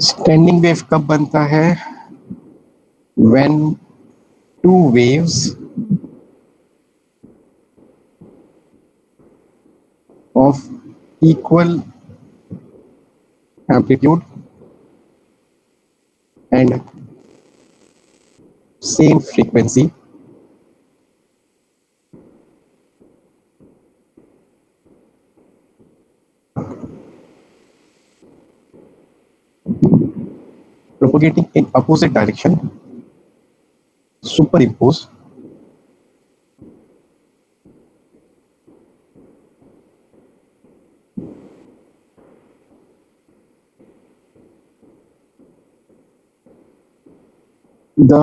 Standing wave कब बनता है? When two waves of equal amplitude and same frequency propagating in opposite direction superimpose the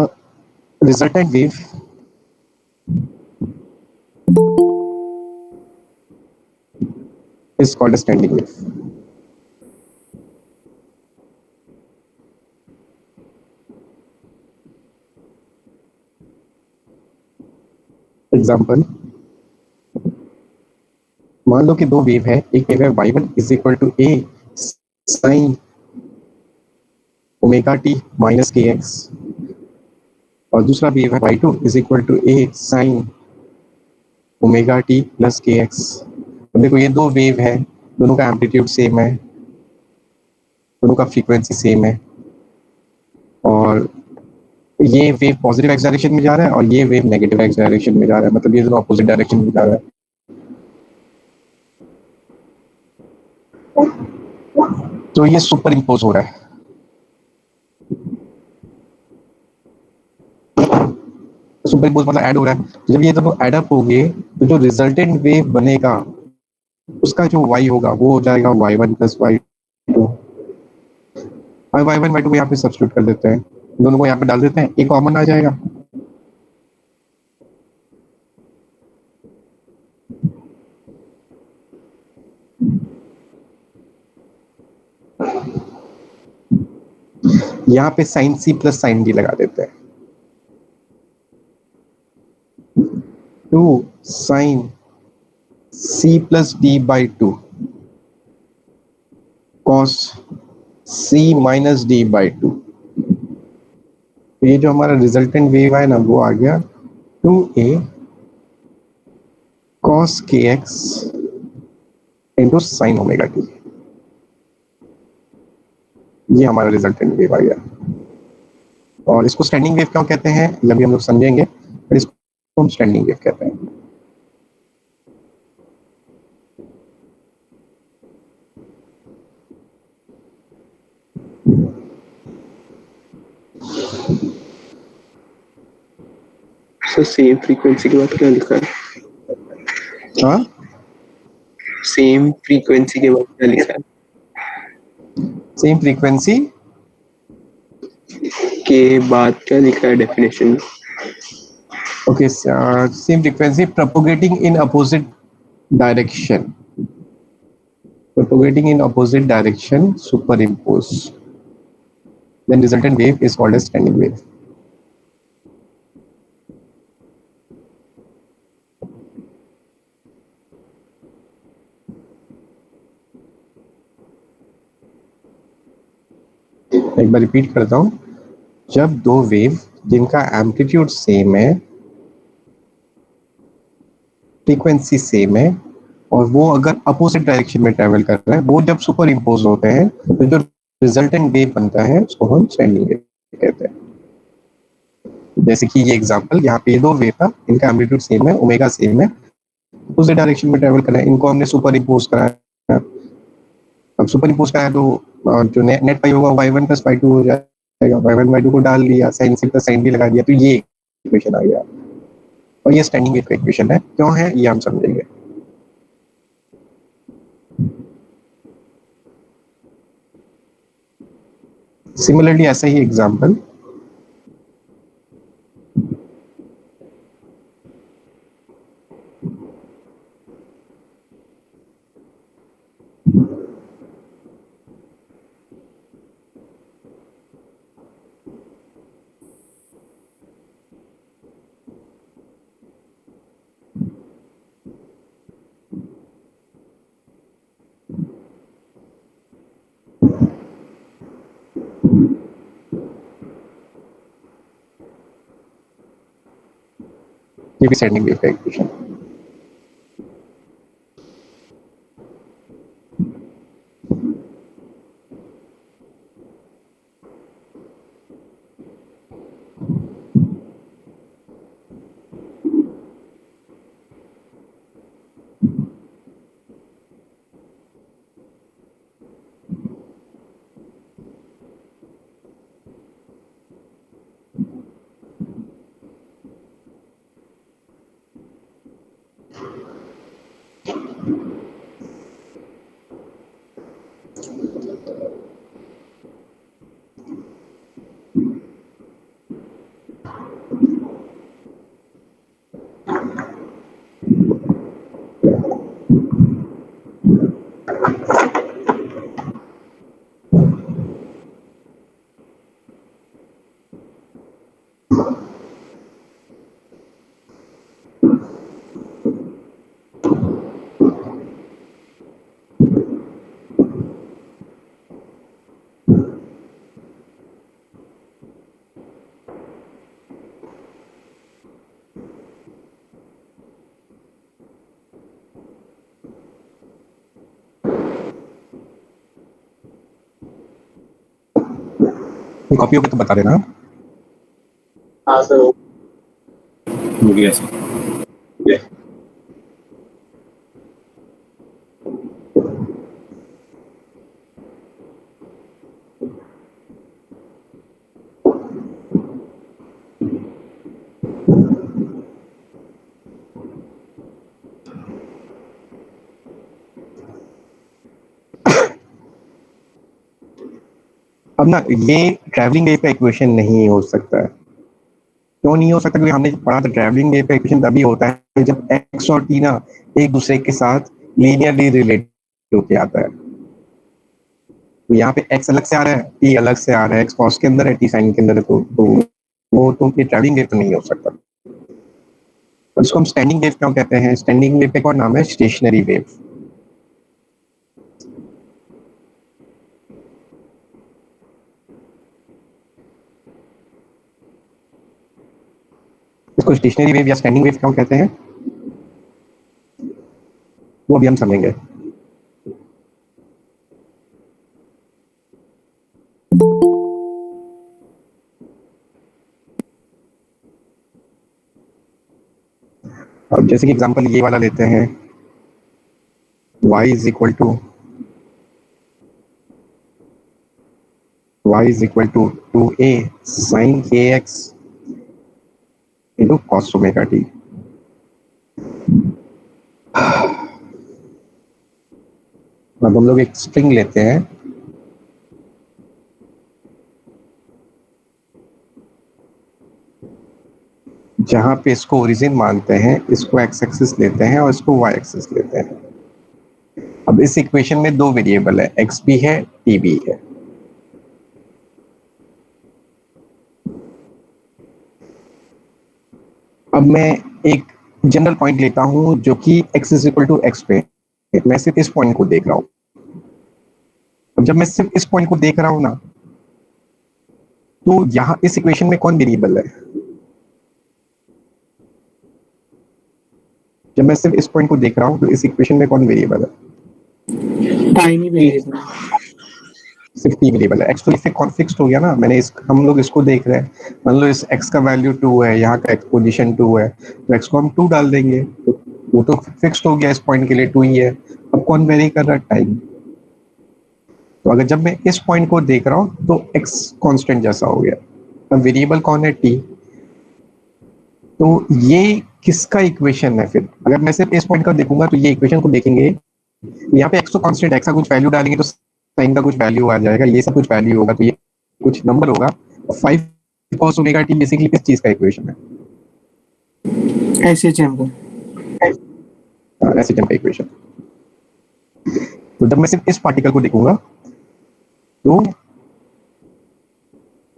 resultant wave is called a standing wave. Example, मान लो कि दो wave है, एक wave है y1 is equal to a sine omega t minus k x और दूसरा wave है y2 is equal to a sine omega t plus k x. देखो ये दो वेव है, दोनों का एम्पलीट्यूड सेम है, दोनों का फ्रीक्वेंसी सेम है और ये वेव पॉजिटिव एक्स डायरेक्शन में जा रहा है और ये वेव नेगेटिव एक्स डायरेक्शन में जा रहा है, मतलब ये दोनों अपोजिट डायरेक्शन में जा रहा है। तो ये सुपर इम्पोज हो रहा है। सुपर इम्पोज मतलब ऐड हो रहा है। जब ये दोनों ऐड अप होंगे तो जो रिजल्टेंट वेव बनेगा उसका जो y होगा वो हो जाएगा y1 प्लस y2। और y1 y2 को यहाँ पे सब्स्टिट्यूट कर देते हैं, दोनों को यहाँ पे डाल देते हैं, एक कॉमन आ जाएगा। यहाँ पे sine c plus sine d लगा देते हैं। 2 sine c plus d by 2 cos c minus d by 2। ये जो हमारा रिजल्टेंट वेव है ना वो आ गया 2a कॉस के x into sine omega T. ये हमारा रिजल्टेंट वेव आ गया और इसको स्टैंडिंग वेव क्यों कहते हैं ये अभी हम लोग समझेंगे, पर इसको हम स्टैंडिंग वेव कहते हैं। सर सेम फ्रीक्वेंसी के बाद क्या लिखा है? हाँ, सेम फ्रीक्वेंसी के बाद क्या लिखा है? सेम फ्रीक्वेंसी के बाद क्या लिखा है definition? Okay, same frequency propagating in opposite direction, propagating in opposite direction superimposed, then resultant wave is called as standing wave. एक बार रिपीट करता हूं, जब दो वेव जिनका एम्पलीट्यूड सेम है, फ्रीक्वेंसी सेम है और वो अगर अपोजिट डायरेक्शन में ट्रेवल कर रहा है, वो जब सुपर इम्पोज होते हैं तो जो रिजल्टेंट वेव बनता है उसको हम स्टैंडिंग वेव कहते हैं। जैसे कि ये एग्जांपल, यहाँ पे ये दो वेव था, इनका एम्पलीट्यूड सेम है, ओमेगा सेम है, अपोजिट डायरेक्शन में ट्रेवल कर रहा है, इनको हमने सुपर इम्पोज कराया। अब सुपर इम्पोज कराया तो जो नेट पाई होगा y1 प्लस y2 हो जाएगा, y1 y2 को डाल दिया, sine c plus sine d लगा दिया, तो ये इक्वेशन आ गया और ये स्टैंडिंग वेव का इक्वेशन है। क्यों है ये हम समझेंगे। सिमिलरली ऐसा ही एग्जांपल, ये भी स्टैंडिंग वेव का इक्वेशन। कॉपी होगी तो बता देना। हाँ सर हो गया सर। अब ना ये ट्रैवलिंग वेव का इक्वेशन नहीं हो सकता है। क्यों नहीं हो सकता? क्योंकि हमने पढ़ा था ट्रैवलिंग वेव का इक्वेशन तभी होता है जब एक्स और टी ना एक दूसरे के साथ लीनियरली रिलेटेड होके आता है। तो यहाँ पे एक्स अलग से आ रहा है, टी अलग से आ रहा है, एक्स कॉस के अंदर है, टी साइन के अंदर है, तो वो तो ये ट्रैवलिंग वेव तो नहीं हो सकता। और इसको हम स्टैंडिंग वेव क्यों कहते हैं? स्टैंडिंग वेव का एक और नाम है स्टेशनरी वेव। इसको स्टेशनरी वेव या स्टैंडिंग वेव क्यों कहते हैं वो अभी हम समझेंगे। अब जैसे कि एग्जांपल ये वाला लेते हैं, y is equal to y is equal to 2a sin kx into cos omega t। अब हम लोग एक स्ट्रिंग लेते हैं, जहां पे इसको ओरिजिन मानते हैं, इसको एक्स एक्सिस लेते हैं और इसको वाई एक्सिस लेते हैं। अब इस इक्वेशन में दो वेरिएबल है, एक्स भी है, टी भी है। अब मैं एक जनरल पॉइंट लेता हूं जो कि x is equal to x पे, मैं सिर्फ इस पॉइंट को देख रहा हूं। अब जब मैं सिर्फ इस पॉइंट को देख रहा हूं ना, तो यहां इस इक्वेशन में कौन वेरिएबल है? जब मैं सिर्फ इस पॉइंट को देख रहा हूं तो इस इक्वेशन में कौन वेरिएबल है? टाइम ही वेरिएबल सिर्फ टी वेरिएबल है। एक्स तो इससे फिक्स्ड हो गया ना, हम लोग इसको देख रहे हैं, मान लो इस एक्स का वैल्यू 2 है, यहाँ का एक्स पोजीशन 2 है, तो एक्स को हम 2 डाल देंगे, तो वो तो फिक्स्ड हो गया, इस पॉइंट के लिए 2 ही है। अब कौन वेरी कर रहा है? टाइम। तो अगर जब मैं इस पॉइंट को देख रहा हूँ तो एक्स कांस्टेंट जैसा हो गया। अब वेरिएबल कौन है? टी। तो ये किसका इक्वेशन है फिर? अगर मैं सिर्फ इस पॉइंट का देखूंगा तो ये इक्वेशन को देखेंगे, यहाँ पे एक्स तो कांस्टेंट, एक्स का कुछ वैल्यू डालेंगे तो साइन का कुछ वैल्यू आ जाएगा, ये सब कुछ वैल्यू होगा, तो ये कुछ नंबर होगा। 5 cos ओमेगा टी बेसिकली किस चीज का इक्वेशन है? एसएचएम का एसएचएम का इक्वेशन। तो जब मैं सिर्फ इस पार्टिकल को देखूंगा तो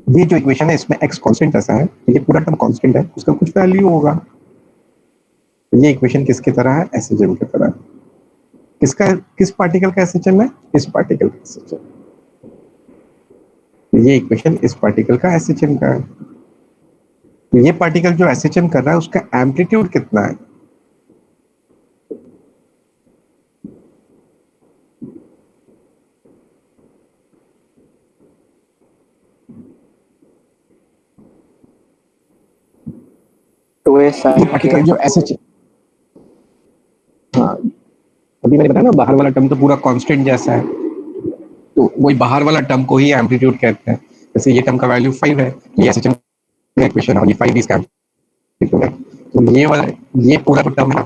ये जो इक्वेशन है इसमें एक्स कांस्टेंट ऐसा है, ये पूरा टर्म कांस्टेंट है, उसका कुछ वैल्यू होगा। ये इक्वेशन किसकी तरह है? एसएचएम की तरह। किस पार्टिकल का एसएचएम है? इस पार्टिकल का एसएचएम। ये इक्वेशन इस पार्टिकल का एसएचएम का है। तो ये पार्टिकल जो एसएचएम कर रहा है उसका एम्पलीट्यूड कितना है? टू एस आई ये पार्टिकल जो एसएचएम, हाँ अभी मैंने बताया ना बाहर वाला टर्म तो पूरा कांस्टेंट जैसा है, तो वही बाहर वाला टर्म को ही एम्पलीट्यूड कहते हैं। जैसे ये टर्म का वैल्यू 5 है, ये एसएचएम का इक्वेशन है, ये 5 इसका एम्पलीट्यूड है। तो ये वाला, ये पूरा जो टर्म है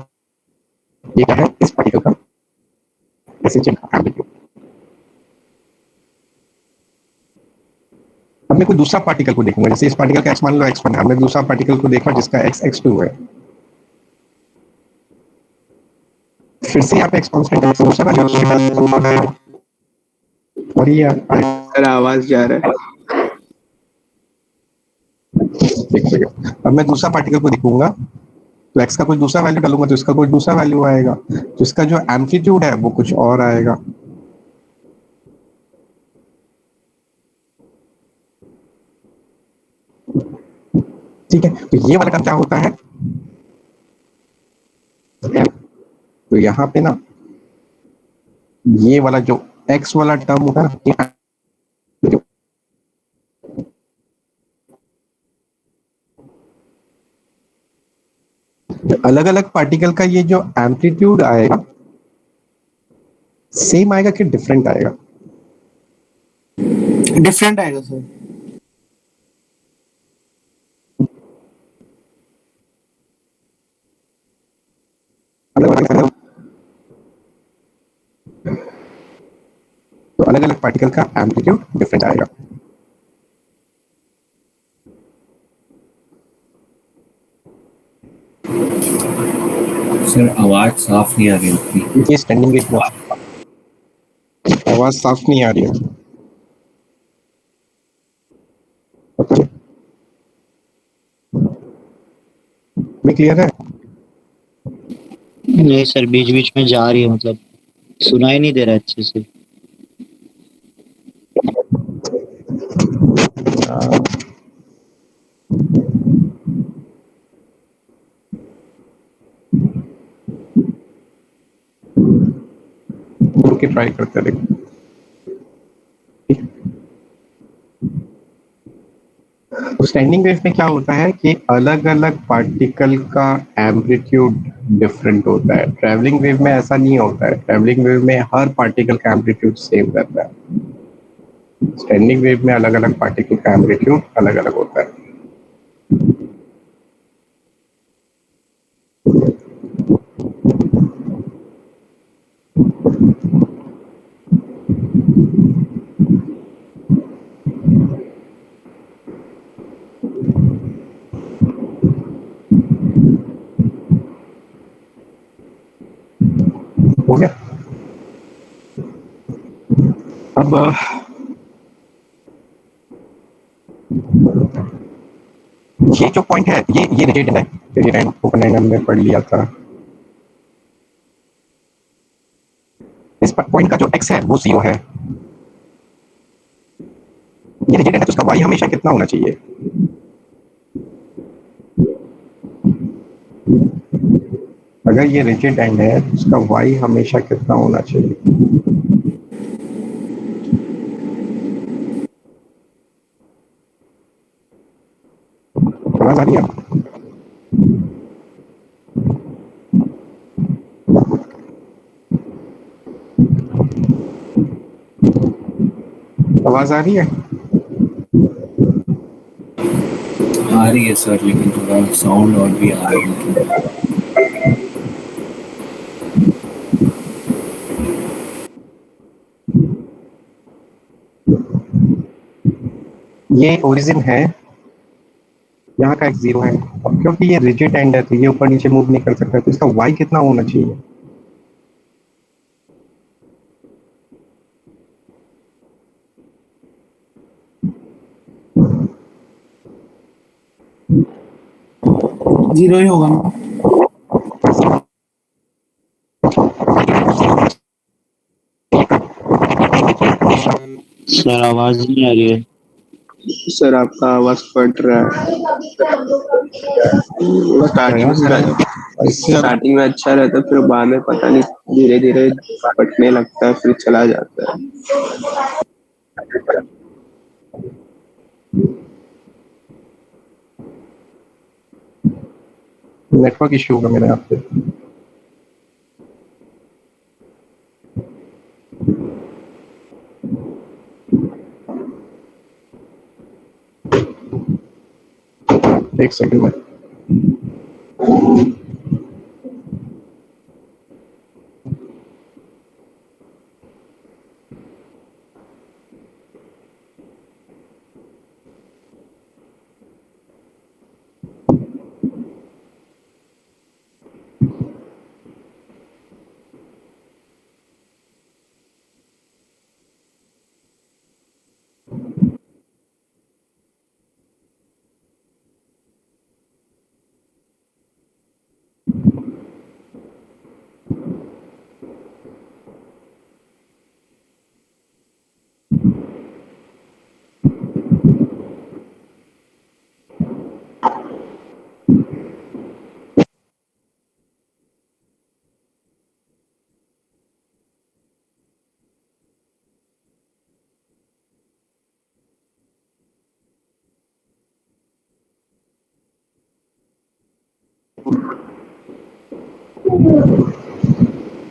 ये क्या है? इस पार्टिकल का एसएचएम का एम्पलीट्यूड। अब मैं कोई दूसरा पार्टिकल को देखूंगा, जैसे इस पार्टिकल का एक्स मान लो x1 है, मैं दूसरा पार्टिकल को देखा जिसका x x2 है, फिर से यहाँ पे एक्स कांस्टेंट है, दूसरा है और ये सर आवाज जा रहा है। एक सेकंड, अब मैं दूसरा पार्टिकल को देखूंगा तो x का कोई दूसरा वैल्यू डालूंगा तो इसका कोई दूसरा वैल्यू आएगा, तो इसका जो एम्पलीट्यूड है वो कुछ और आएगा। ठीक है, तो ये वाला का क्या होता है, तो यहाँ पे ना ये वाला जो x वाला टर्म होता है, अलग अलग पार्टिकल का ये जो एम्पलीट्यूड आएगा सेम आएगा कि डिफरेंट आएगा? डिफरेंट आएगा सर। तो अलग अलग पार्टिकल का एम्पलीट्यूड डिफरेंट आएगा। सर आवाज साफ नहीं आ रही आपकी। ये स्टैंडिंग वेव में आवाज साफ नहीं आ रही है। मैं क्लियर है? नहीं सर, बीच बीच में जा रही है, मतलब सुनाई नहीं दे रहा अच्छे से। रुक के ट्राई करते हैं, देखो। तो स्टैंडिंग वेव में क्या होता है कि अलग अलग पार्टिकल का एम्पलीट्यूड डिफरेंट होता है। ट्रैवलिंग वेव में ऐसा नहीं होता है, ट्रैवलिंग वेव में हर पार्टिकल का एम्पलीट्यूड सेम रहता है। स्टैंडिंग वेव में अलग अलग पार्टिकल का एम्पलीट्यूड अलग अलग होता है। हो गया? अब ये जो पॉइंट है ये रिजिड है, रिजिड ओपन हमने पढ़ लिया था। इस पॉइंट का जो x है वो 0 है, ये रिजिड है तो उसका y हमेशा कितना होना चाहिए? अगर ये रिजिड एंड है तो उसका y हमेशा कितना होना चाहिए? आवाज आ रही है? आवाज आ रही है? आ रही है सर, लेकिन थोड़ा साउंड और भी आ रहा है। ये ओरिजिन है, यहाँ का एक 0 है, और क्योंकि ये रिजिड एंड है तो ये ऊपर नीचे मूव नहीं कर सकता, तो इसका y कितना होना चाहिए? जीरो ही होगा ना। सर आवाज नहीं आ रही है। सर आपका आवाज फट रहा है। स्टार्टिंग इससे ज्यादा स्टार्टिंग में अच्छा रहता है, फिर बाद में पता नहीं धीरे धीरे फटने लगता है, फिर चला जाता है। नेटवर्क इश्यू होगा मेरे यहाँ पे। एक सेकंड में।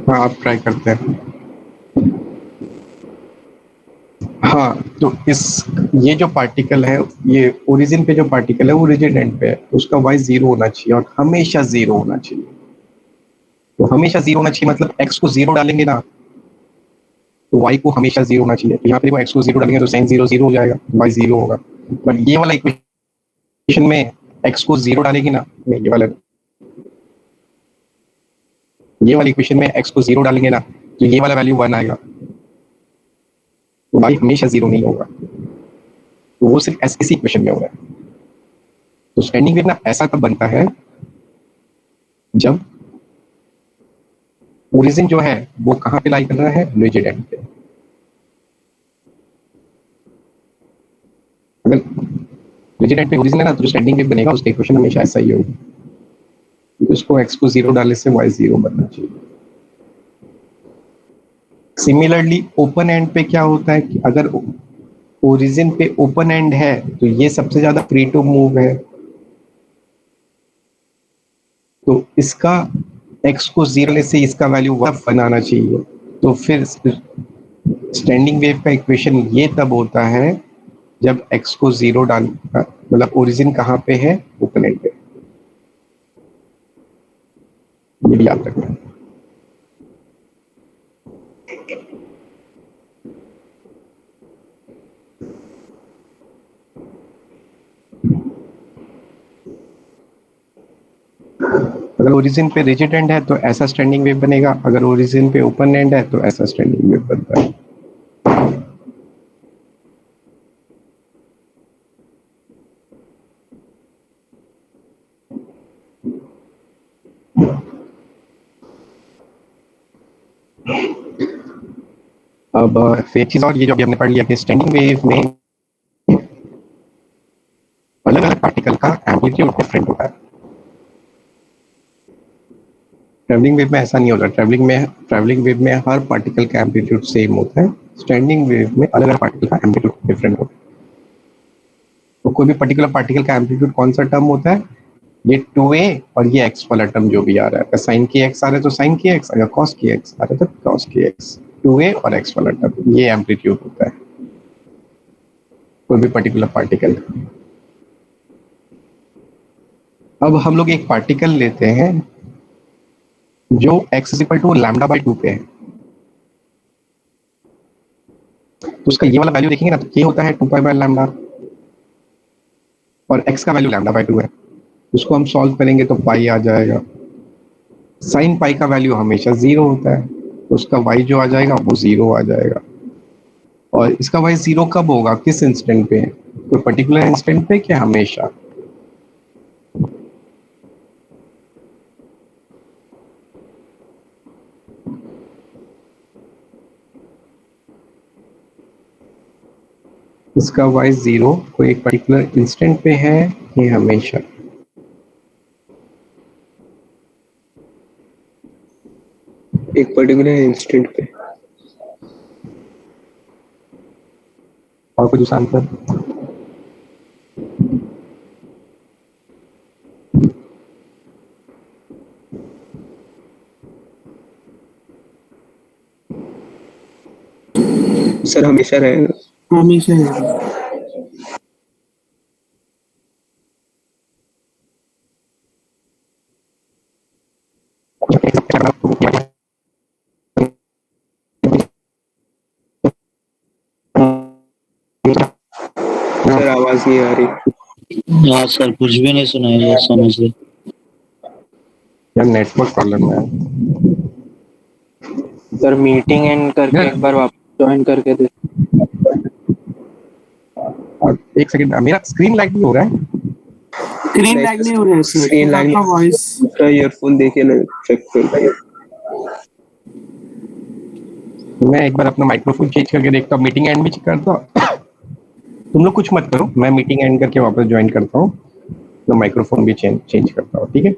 हाँ, आप ट्राई करते हैं। हाँ, तो ये जो पार्टिकल है, ये ओरिजिन पे जो पार्टिकल है वो रिजिड एंड पे है, तो उसका वाई जीरो होना चाहिए और हमेशा जीरो होना चाहिए। तो हमेशा जीरो होना चाहिए मतलब एक्स को जीरो डालेंगे ना तो वाई को हमेशा जीरो होना चाहिए। तो यहाँ पे देखो एक्स को जीरो डालेंगे तो साइन जीरो जीरो हो जाएगा, वाई जीरो होगा। बट ये वाला इक्वेशन में एक्स को जीरो डालेगी ना, नहीं ये वाला इक्वेशन में एक्स को जीरो डालेंगे ना तो ये वाला वैल्यू वन आएगा, तो वाई हमेशा जीरो नहीं होगा। तो वो सिर्फ इसी इक्वेशन में होगा। तो स्टैंडिंग वेव ना ऐसा तब बनता है जब ओरिजिन जो है वो कहाँ पे लाई कर रहा है, रिजिड एंड पे। अगर रिजिड एंड पे ओरिजिन है ना तो जो स्टैंडिंग वेव बनेगा उसका इक्वेशन हमेशा ऐसा ही होगा। तो उसको एक्स को जीरो डालने से वाई जीरो बनना चाहिए। सिमिलरली ओपन एंड पे क्या होता है कि अगर ओरिजिन पे ओपन एंड है तो ये सबसे ज्यादा फ्री टू मूव है, तो इसका एक्स को जीरो लेने से इसका वैल्यू वन बनाना चाहिए। तो फिर स्टैंडिंग वेव का इक्वेशन ये तब होता है जब एक्स को जीरो डाल मतलब ओरिजिन कहाँ पे है, ओपन एंड पे। ये भी याद रखना। अगर ओरिजिन पे रिजिड एंड है तो ऐसा स्टैंडिंग वेव बनेगा, अगर ओरिजिन पे ओपन एंड है तो ऐसा स्टैंडिंग वेव बनता है। अब एक चीज और, ये जो अभी हमने पढ़ लिया कि स्टैंडिंग वेव में अलग अलग पार्टिकल का एम्पलीट्यूड डिफरेंट होता है। ट्रैवलिंग वेव में ऐसा नहीं होता। ट्रैवलिंग वेव में हर पार्टिकल का एम्पलीट्यूड सेम होता है। स्टैंडिंग वेव में अलग अलग पार्टिकल का एम्पलीट्यूड डिफरेंट होता है। तो कोई भी पर्टिकुलर पार्टिकल का एम्पलीट्यूड कौन सा टर्म होता है, ये 2a और ये x वाला टर्म जो भी आ रहा है। अगर साइन की एक्स आ रहा है तो साइन की एक्स, अगर कॉस की एक्स आ रहा है तो कॉस की एक्स। 2a और x वाला टर्म, ये एम्पलीट्यूड होता है कोई भी पर्टिकुलर पार्टिकल। अब हम लोग एक पार्टिकल लेते हैं जो x equal to lambda by 2 पे है, तो उसका ये वाला वैल्यू देखेंगे ना तो ये होता है 2 पाई बाय लैम्डा और x का वैल्यू लैम्डा बाई 2 है। उसको हम सॉल्व करेंगे तो पाई आ जाएगा। साइन पाई का वैल्यू हमेशा जीरो होता है, तो उसका y जो आ जाएगा वो जीरो आ जाएगा। और इसका y जीरो कब होगा, किस इंस्टेंट पे, कोई पर्टिकुलर इंस्टेंट पे क्या हमेशा। इसका वॉइस जीरो कोई एक पर्टिकुलर इंस्टेंट पे है ये हमेशा? एक पर्टिकुलर इंस्टेंट पे। और कुछ आंसर? सर हमेशा रहेगा। हमेशा रहेगा। सर आवाज नहीं आ रही। हाँ सर कुछ भी नहीं सुनाई दिया समझ लो। यार नेटवर्क प्रॉब्लम है। सर मीटिंग एंड करके एक बार वापस ज्वाइन करके दे। और एक सेकंड, मेरा स्क्रीन लाइट नहीं हो रहा है। स्क्रीन लैग नहीं हो रहा है सर, स्क्रीन सिर्फ लाइट आपका वॉइस। का ईयरफोन देखिए ना, चेक कर। मैं एक बार अपना माइक्रोफोन चेंज करके देखता हूँ, मीटिंग एंड भी करता हूँ। तुम लोग कुछ मत करो, मैं मीटिंग एंड करके वापस ज्वाइन करता हूँ, तो माइक्रोफोन भी चेंज करता हूँ, ठीक है?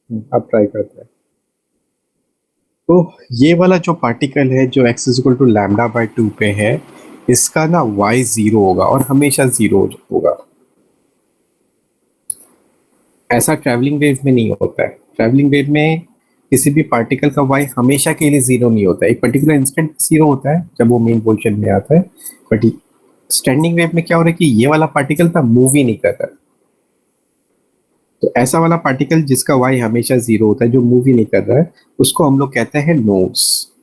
अब ट्राई करते हैं। तो ये वाला जो पार्टिकल है जो x is equal to lambda by 2 पे है, इसका ना y 0 होगा और हमेशा 0 होगा। ऐसा ट्रैवलिंग वेव में नहीं होता है। ट्रैवलिंग वेव में किसी भी पार्टिकल का y हमेशा के लिए 0 नहीं होता है, एक पर्टिकुलर इंस्टेंट 0 होता है जब वो मेन पोजीशन में आता है। बट स्टैंडिंग वेव में क्या हो रहा है कि ये वाला पार्टिकल था मूव ही नहीं कर रहा है। तो ऐसा वाला पार्टिकल जिसका y हमेशा 0 होता है, जो मूव ही नहीं कर रहा है, उसको हम लोग कहते हैं नोड्स।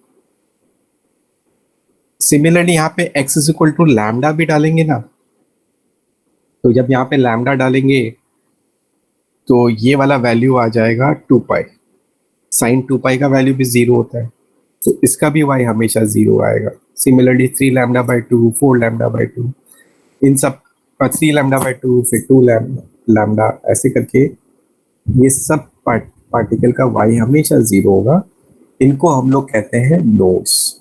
सिमिलरली यहाँ पे x is equal to lambda भी डालेंगे ना, तो जब यहाँ पे लैम्डा डालेंगे तो ये वाला वैल्यू आ जाएगा 2 पाई। साइन 2 पाई का वैल्यू भी 0 होता है, तो इसका भी y हमेशा 0 आएगा। Similarly 3 lambda by 2, 4 lambda by 2, इन सब 3 लैम्डा बाई 2, फिर 2 लैम्डा, ऐसे करके ये सब पार्टिकल का y हमेशा 0 होगा। इनको हम लोग कहते हैं नोड्स।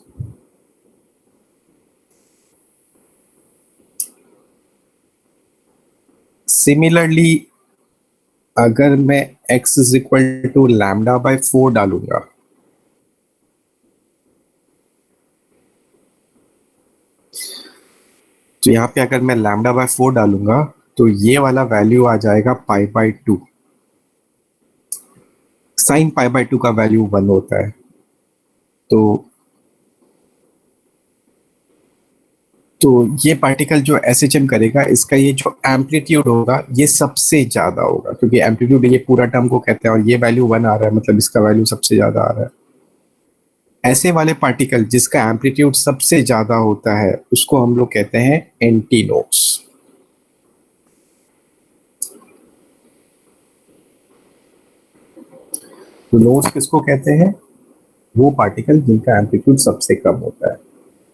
सिमिलरली अगर मैं x is equal to lambda by 4 डालूंगा, तो यहाँ पे अगर मैं लैम्डा बाई 4 डालूंगा तो ये वाला वैल्यू आ जाएगा pi by 2। Sine pi by 2 का वैल्यू 1 होता है। तो ये पार्टिकल जो SHM करेगा, इसका ये जो एम्पलीट्यूड होगा ये सबसे ज्यादा होगा, क्योंकि एम्पलीट्यूड ये पूरा टर्म को कहते हैं और ये वैल्यू 1 आ रहा है, मतलब इसका वैल्यू सबसे ज्यादा आ रहा है। ऐसे वाले पार्टिकल जिसका एम्पलीट्यूड सबसे ज्यादा होता है उसको हम लोग कहते हैं एंटी नोड्स। तो नोड्स किसको कहते हैं? वो पार्टिकल जिनका एम्पलीट्यूड सबसे कम होता है।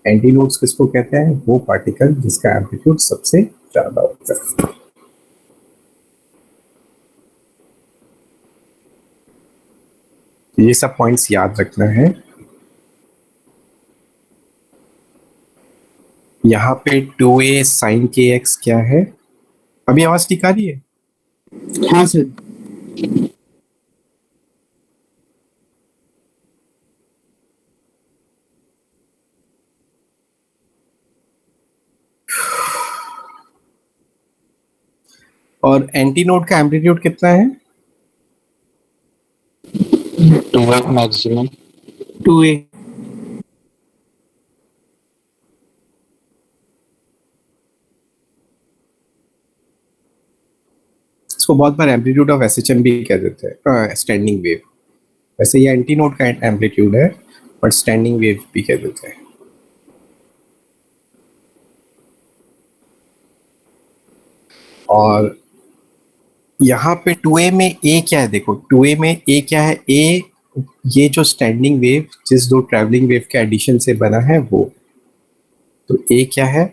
एंटी नोड्स किसको कहते हैं? वो पार्टिकल जिसका एम्पलीट्यूड सबसे ज्यादा होता है। ये सब पॉइंट्स याद रखना है। यहाँ पे 2a sin kx क्या है? अभी आवाज ठीक आ रही है? हाँ सर। और एंटी नोड का एम्पलीट्यूड कितना है? 2 मैक्सिमम। 2a। इसको बहुत बार एम्पलीट्यूड ऑफ SHM भी कह देते हैं, स्टैंडिंग वेव। वैसे ये एंटी नोड का एम्पलीट्यूड है, बट स्टैंडिंग वेव भी कह देते हैं। और यहाँ पे 2a में a क्या है? देखो 2a में a क्या है? a ये जो स्टैंडिंग वेव जिस दो ट्रैवलिंग वेव के एडिशन से बना है वो। तो a क्या है?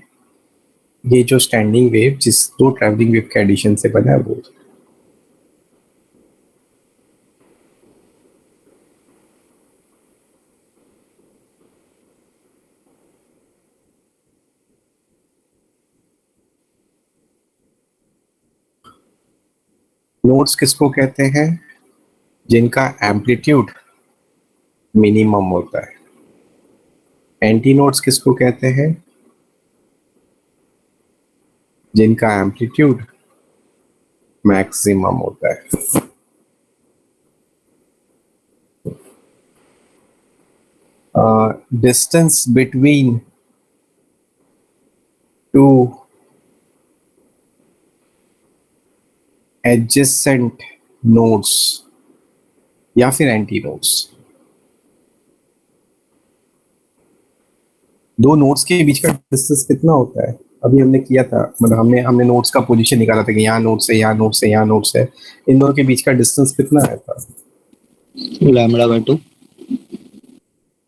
ये जो स्टैंडिंग वेव जिस दो ट्रैवलिंग वेव के एडिशन से बना है वो। नोड्स किसको कहते हैं? जिनका एम्पलीट्यूड मिनिमम होता है। एंटी नोड्स किसको कहते हैं? जिनका एम्पलीट्यूड मैक्सिमम होता है। Distance between two adjacent nodes या फिर एंटी नोड्स, दो नोड्स के बीच का डिस्टेंस कितना होता है? अभी हमने किया था, मतलब हमने नोड्स का पोजीशन निकाला था कि यहाँ नोड्स है, यहाँ नोड्स है, यहाँ नोड्स है। इन दोनों के बीच का डिस्टेंस कितना आया था? Lambda by 2।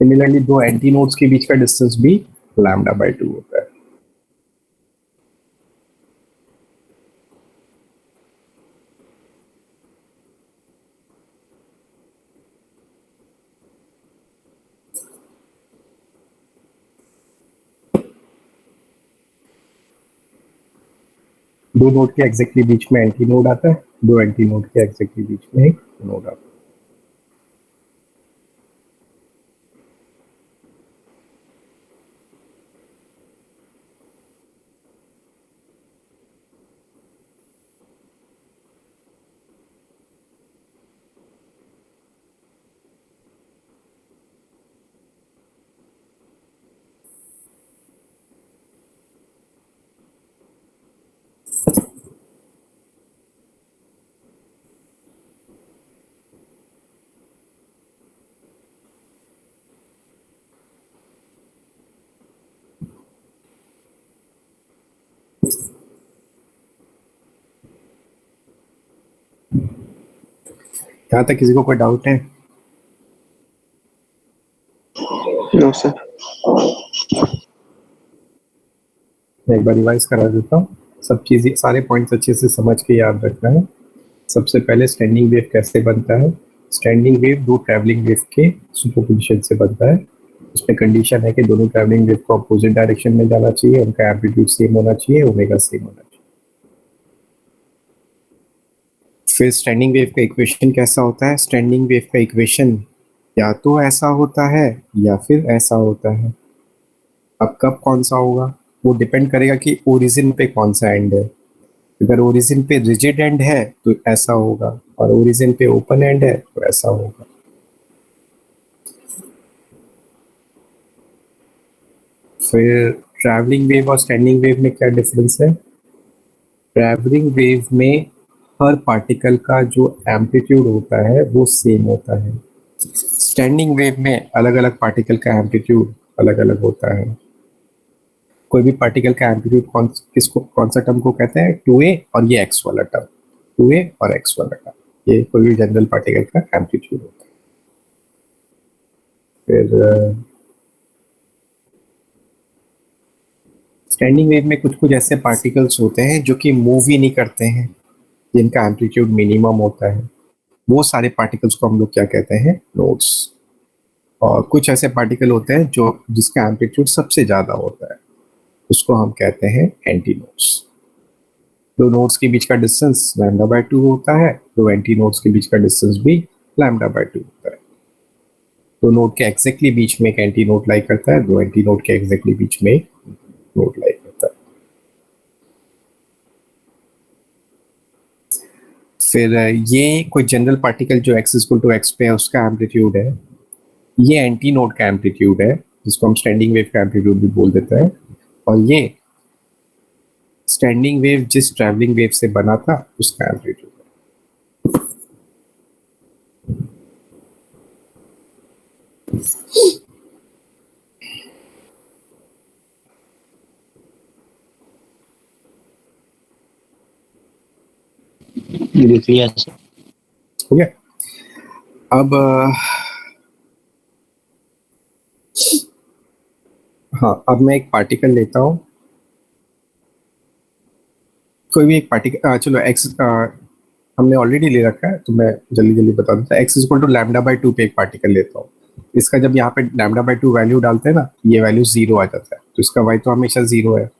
सिमिलरली दो एंटी नोड्स के बीच का डिस्टेंस भी लैम्डा बाई 2 होता है। दो नोड के एग्जैक्टली बीच में एंटी नोड आता है, दो एंटी नोड के एग्जैक्टली बीच में एक नोड आता है। यहाँ तक किसी को कोई डाउट है? No sir. मैं एक बार रिवाइज करा देता हूँ। सब चीजें, सारे पॉइंट्स अच्छे से समझ के याद रखना है। सबसे पहले स्टैंडिंग वेव कैसे बनता है। स्टैंडिंग वेव दो ट्रैवलिंग वेव के सुपरपोजिशन से बनता है। उसमें कंडीशन है कि दोनों ट्रैवलिंग वेव को अपोजिट डायरेक्शन में जाना चाहिए, उनका एम्पलीट्यूड सेम होना चाहिए, ओमेगा सेम होना चाहिए। फिर स्टैंडिंग वेव का इक्वेशन कैसा होता है। स्टैंडिंग वेव का इक्वेशन या तो ऐसा होता है या फिर ऐसा होता है। अब कब कौन सा होगा वो डिपेंड करेगा कि ओरिजिन पे कौन सा एंड है। अगर ओरिजिन पे रिजिड एंड है तो ऐसा होगा, और ओरिजिन पे ओपन एंड है तो ऐसा होगा। फिर ट्रैवलिंग वेव और स्टैंडिंग वेव में क्या डिफरेंस है। ट्रैवलिंग वेव में हर पार्टिकल का जो एम्पलीट्यूड होता है वो सेम होता है। स्टैंडिंग वेव में अलग अलग पार्टिकल का एम्पलीट्यूड अलग अलग होता है। कोई भी पार्टिकल का एम्पलीट्यूड कौन सा टर्म को कहते हैं, 2a, और ये x वाला टर्म, 2a और x वाला टर्म, ये कोई भी जनरल पार्टिकल का एम्पलीट्यूड होता है। फिर स्टैंडिंग वेव में कुछ कुछ ऐसे पार्टिकल्स होते हैं जो कि मूव ही नहीं करते हैं, जिनका एम्पलीट्यूड मिनिमम होता है। वो सारे पार्टिकल्स को हम लोग क्या कहते हैं, नोड्स। और कुछ ऐसे पार्टिकल होते हैं जो जिसका एम्पलीट्यूड सबसे ज्यादा होता है, उसको हम कहते हैं एंटी नोड्स। दो नोड्स के बीच का डिस्टेंस λ/2 होता है, दो एंटी नोड्स के बीच का डिस्टेंस भी λ/2 होता है। दो नोड के एग्जैक्टली बीच में एक एंटी नोड लाई करता है, दो एंटी नोड के एग्जैक्टली बीच में एक नोड लाई करता है। फिर ये कोई जनरल पार्टिकल जो x=x पे है उसका एम्पलीट्यूड है, ये एंटी नोड का एम्पलीट्यूड है, जिसको हम स्टैंडिंग वेव का एम्पलीट्यूड भी बोल देते हैं। और ये स्टैंडिंग वेव जिस ट्रैवलिंग वेव से बना था उसका एम्पलीट्यूड है। Clear sir. हो गया। अब हाँ, अब मैं एक पार्टिकल लेता हूँ, कोई भी एक पार्टिकल, चलो x हमने ऑलरेडी ले रखा है तो मैं जल्दी जल्दी बता देता हूँ। x=λ/2 पे एक पार्टिकल लेता हूँ। इसका जब यहाँ पे λ/2 वैल्यू डालते हैं ना, ये वैल्यू 0 आ जाता है, तो इसका y तो हमेशा 0 है।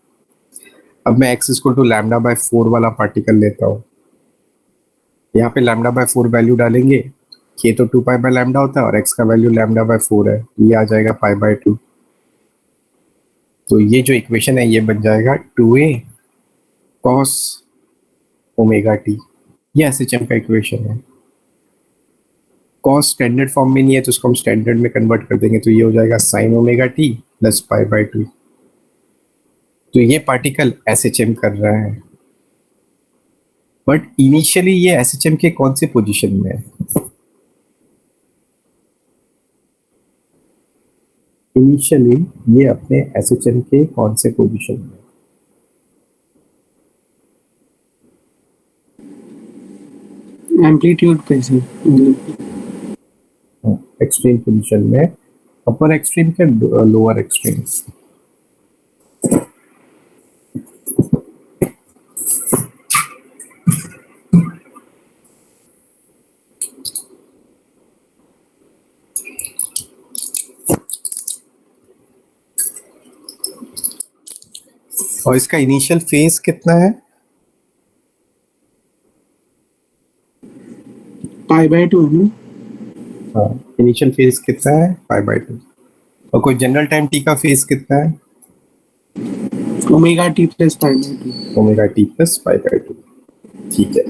अब मैं x=λ/4 वाला पार्टिकल लेता हूँ। यहाँ पे λ/4 वैल्यू डालेंगे, ये तो 2π/λ होता है और x का वैल्यू λ/4 है, ये आ जाएगा π/2। तो ये जो इक्वेशन है ये बन जाएगा 2a cos ओमेगा t। ये SHM का इक्वेशन है। cos स्टैंडर्ड फॉर्म में नहीं है तो उसको हम स्टैंडर्ड में कन्वर्ट कर देंगे, तो ये हो जाएगा sin ओमेगा t प्लस π/2। तो ये पार्टिकल SHM कर रहा है, बट इनिशियली ये SHM के कौन से पोजीशन में है। इनिशियली ये अपने SHM के कौन से पोजीशन में, एम्पलीट्यूड पे से एक्सट्रीम पोजीशन में, अपर एक्सट्रीम के लोअर एक्सट्रीम। और इसका इनिशियल फेज कितना है, π/2 है ना। हाँ, इनिशियल फेज कितना है π/2। और कोई जनरल टाइम t का फेज कितना है, omega t plus π/2। Omega t plus π/2। ठीक है,